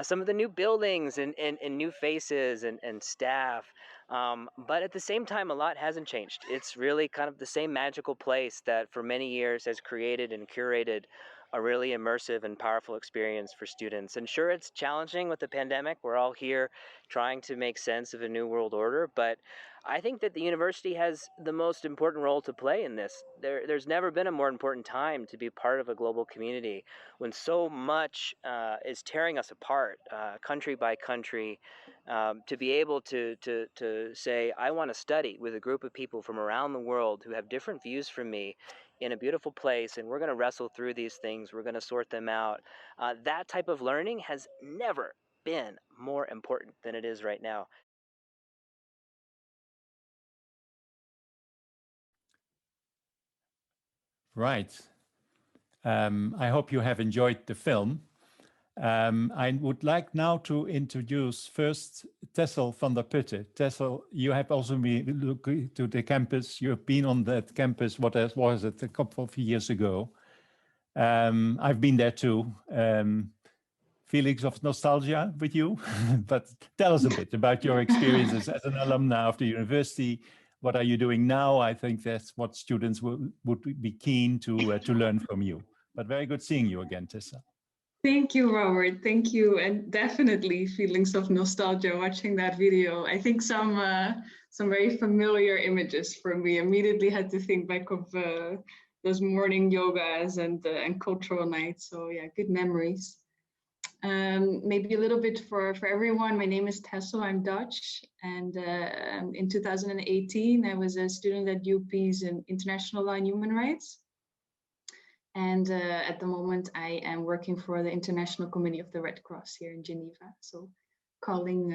some of the new buildings and new faces and staff. But at the same time, a lot hasn't changed. It's really kind of the same magical place that for many years has created and curated a really immersive and powerful experience for students. And sure, it's challenging with the pandemic. We're all here trying to make sense of a new world order, but I think that the university has the most important role to play in this. There's never been a more important time to be part of a global community when so much is tearing us apart, country by country. To be able to say, I want to study with a group of people from around the world who have different views from me in a beautiful place, and we're going to wrestle through these things, we're going to sort them out. That type of learning has never been more important than it is right now. Right. I hope you have enjoyed the film. I would like now to introduce first Tessel van der Putte. Tessel, you have also been looking to the campus. You've been on that campus, what was it, a couple of years ago. I've been there too. Feelings of nostalgia with you, but tell us a bit about your experiences as an alumni of the university. What are you doing now? I think that's what students would be keen to learn from you. But very good seeing you again, Tessa. Thank you, Robert. Thank you, and definitely feelings of nostalgia watching that video. I think some very familiar images for me. Immediately had to think back of those morning yogas and cultural nights. So yeah, good memories. Maybe a little bit for everyone. My name is Tessel. I'm Dutch, and in 2018 I was a student at UPEACE in International Law and Human Rights. And at the moment, I am working for the International Committee of the Red Cross here in Geneva. So calling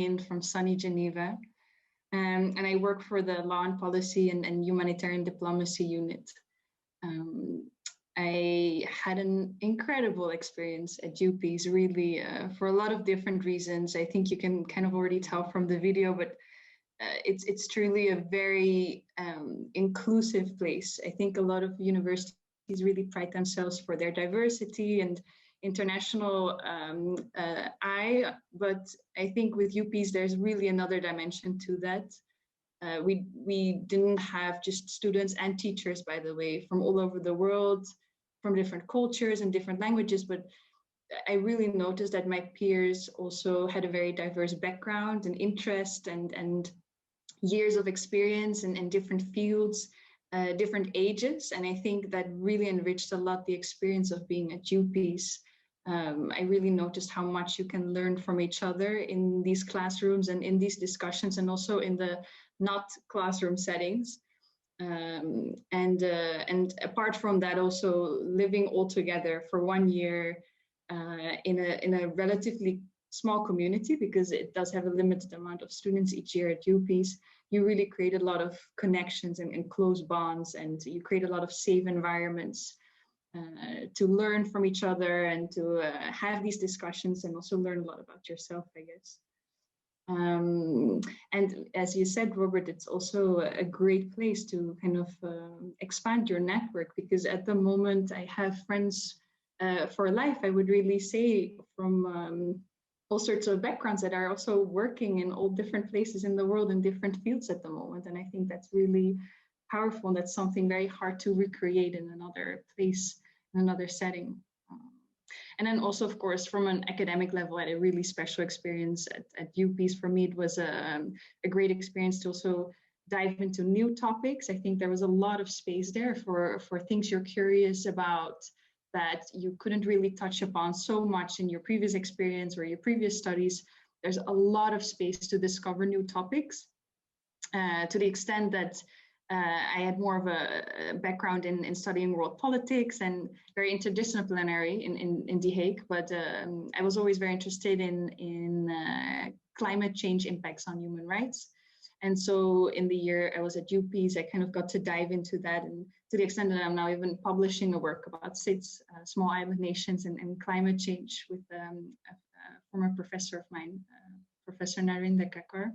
in from sunny Geneva. And I work for the Law and Policy and Humanitarian Diplomacy Unit. I had an incredible experience at UPEACE, really, for a lot of different reasons. I think you can kind of already tell from the video, but it's truly a very inclusive place. I think a lot of universities really pride themselves for their diversity and international eye, but I think with UPEACE there's really another dimension to that. We didn't have just students and teachers, by the way, from all over the world, from different cultures and different languages, but I really noticed that my peers also had a very diverse background and interest and years of experience in different fields. Different ages, and I think that really enriched a lot the experience of being at UPEACE. I really noticed how much you can learn from each other in these classrooms and in these discussions, and also in the not classroom settings. And apart from that, also living all together for 1 year in a relatively small community, because it does have a limited amount of students each year at UPEACE. You really create a lot of connections and close bonds, and you create a lot of safe environments to learn from each other and to have these discussions and also learn a lot about yourself, I guess. And as you said, Robert, it's also a great place to kind of expand your network, because at the moment I have friends for life, I would really say, from all sorts of backgrounds that are also working in all different places in the world in different fields at the moment. And I think that's really powerful. And that's something very hard to recreate in another place, in another setting. And then also, of course, from an academic level, I had a really special experience at UPEACE. For me, it was a great experience to also dive into new topics. I think there was a lot of space there for things you're curious about, that you couldn't really touch upon so much in your previous experience or your previous studies. There's a lot of space to discover new topics, to the extent that I had more of a background in studying world politics and very interdisciplinary in The Hague, but I was always very interested in climate change impacts on human rights. And so in the year I was at UPEACE, I kind of got to dive into that, and to the extent that I'm now even publishing a work about 6 small island nations and climate change with a former professor of mine, Professor Narinder Kakar.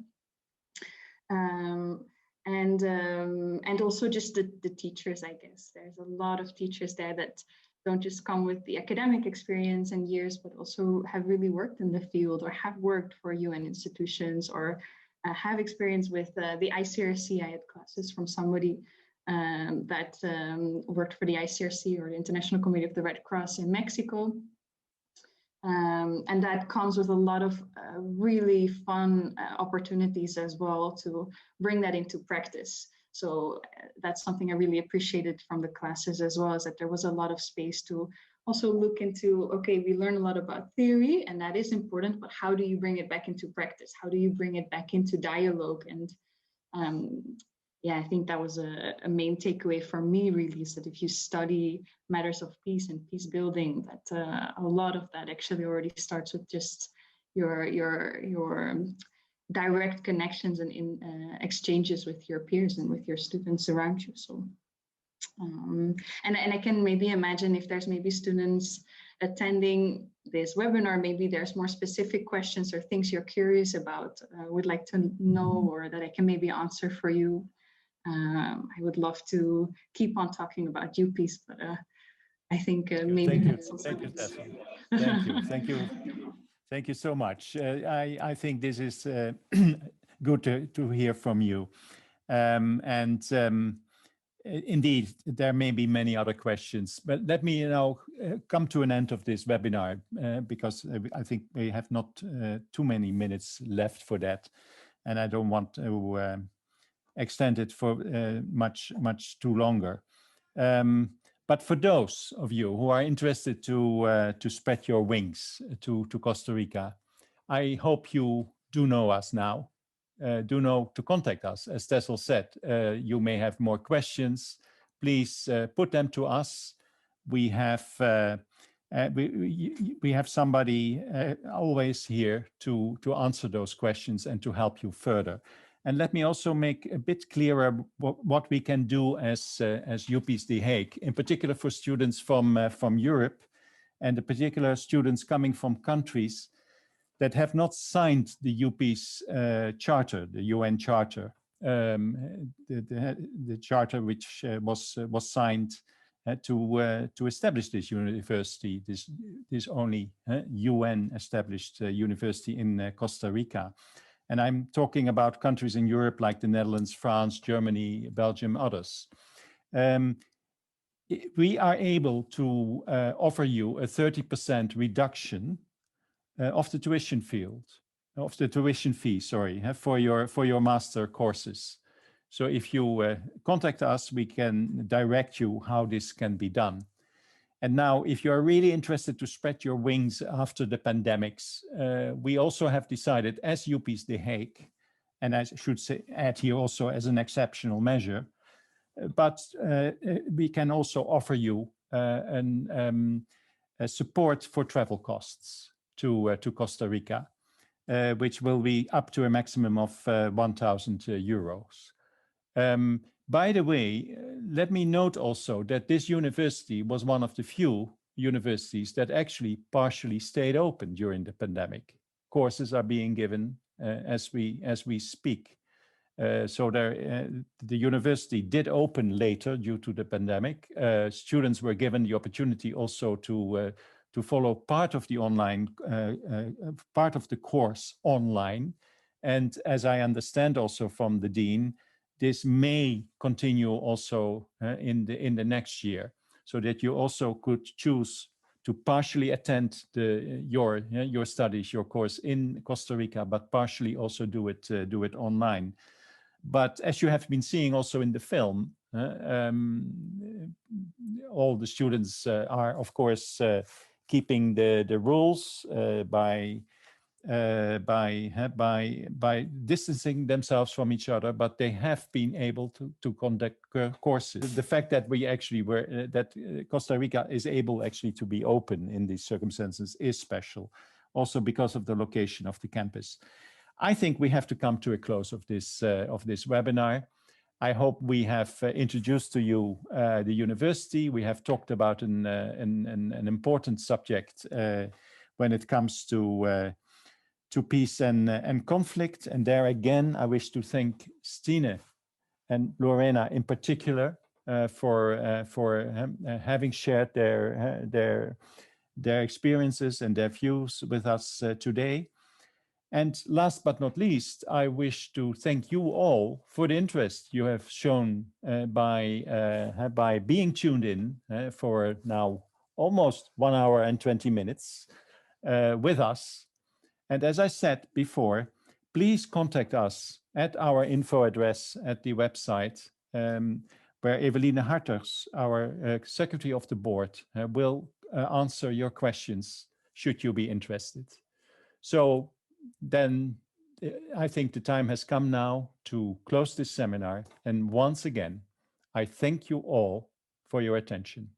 And also just the teachers, I guess. There's a lot of teachers there that don't just come with the academic experience and years, but also have really worked in the field or have worked for UN institutions or have experience with the ICRC. I had classes from somebody that worked for the ICRC, or the International Committee of the Red Cross in Mexico. And that comes with a lot of really fun opportunities as well to bring that into practice. So that's something I really appreciated from the classes as well, is that there was a lot of space to also look into, okay, we learn a lot about theory and that is important, but how do you bring it back into practice? How do you bring it back into dialogue? And yeah, I think that was a main takeaway for me, really, is that if you study matters of peace and peace building, that a lot of that actually already starts with just your direct connections and exchanges with your peers and with your students around you. So, and I can maybe imagine if there's maybe students attending this webinar, maybe there's more specific questions or things you're curious about, would like to know, or that I can maybe answer for you. I would love to keep on talking about UPEACE, but I think maybe that's also Thank you, Tessa. Thank you, thank you, thank you so much. I think this is good to hear from you, indeed, there may be many other questions, but let me now come to an end of this webinar because I think we have not too many minutes left for that, and I don't want to extend it for much too longer. But for those of you who are interested to spread your wings to Costa Rica, I hope you do know us now. Do know to contact us. As Tessel said, you may have more questions. Please put them to us. We have somebody always here to answer those questions and to help you further. And let me also make a bit clearer what we can do as UPEACE The Hague, in particular for students from Europe, and in particular students coming from countries that have not signed the UPEACE Charter, the UN Charter, the charter which was signed to establish this university, this only UN established university in Costa Rica. And I'm talking about countries in Europe like the Netherlands, France, Germany, Belgium, others. We are able to offer you a 30% reduction of the tuition fee, for your master courses. So if you contact us, we can direct you how this can be done. And now, if you're really interested to spread your wings after the pandemics, we also have decided as UPEACE The Hague, and I should add here also as an exceptional measure, but we can also offer you a support for travel costs to Costa Rica, which will be up to a maximum of 1,000 euros. By the way, let me note also that this university was one of the few universities that actually partially stayed open during the pandemic. Courses are being given as we speak. So the university did open later due to the pandemic. Students were given the opportunity also to follow part of the online, part of the course online. And as I understand also from the dean, this may continue also in the next year, so that you also could choose to partially attend your studies, your course in Costa Rica, but partially also do it online. But as you have been seeing also in the film, all the students are, of course, keeping the rules by by distancing themselves from each other, but they have been able to conduct courses. The fact that we actually were that Costa Rica is able actually to be open in these circumstances is special, also because of the location of the campus. I think we have to come to a close of this webinar. I hope we have introduced to you the university. We have talked about an important subject when it comes to peace and conflict. And there again, I wish to thank Stine and Lorena in particular for having shared their experiences and their views with us today. And last but not least, I wish to thank you all for the interest you have shown by being tuned in for now almost 1 hour and 20 minutes with us. And as I said before, please contact us at our info address at the website, where Eveline Harters, our Secretary of the Board, will answer your questions should you be interested. So then I think the time has come now to close this seminar. And once again, I thank you all for your attention.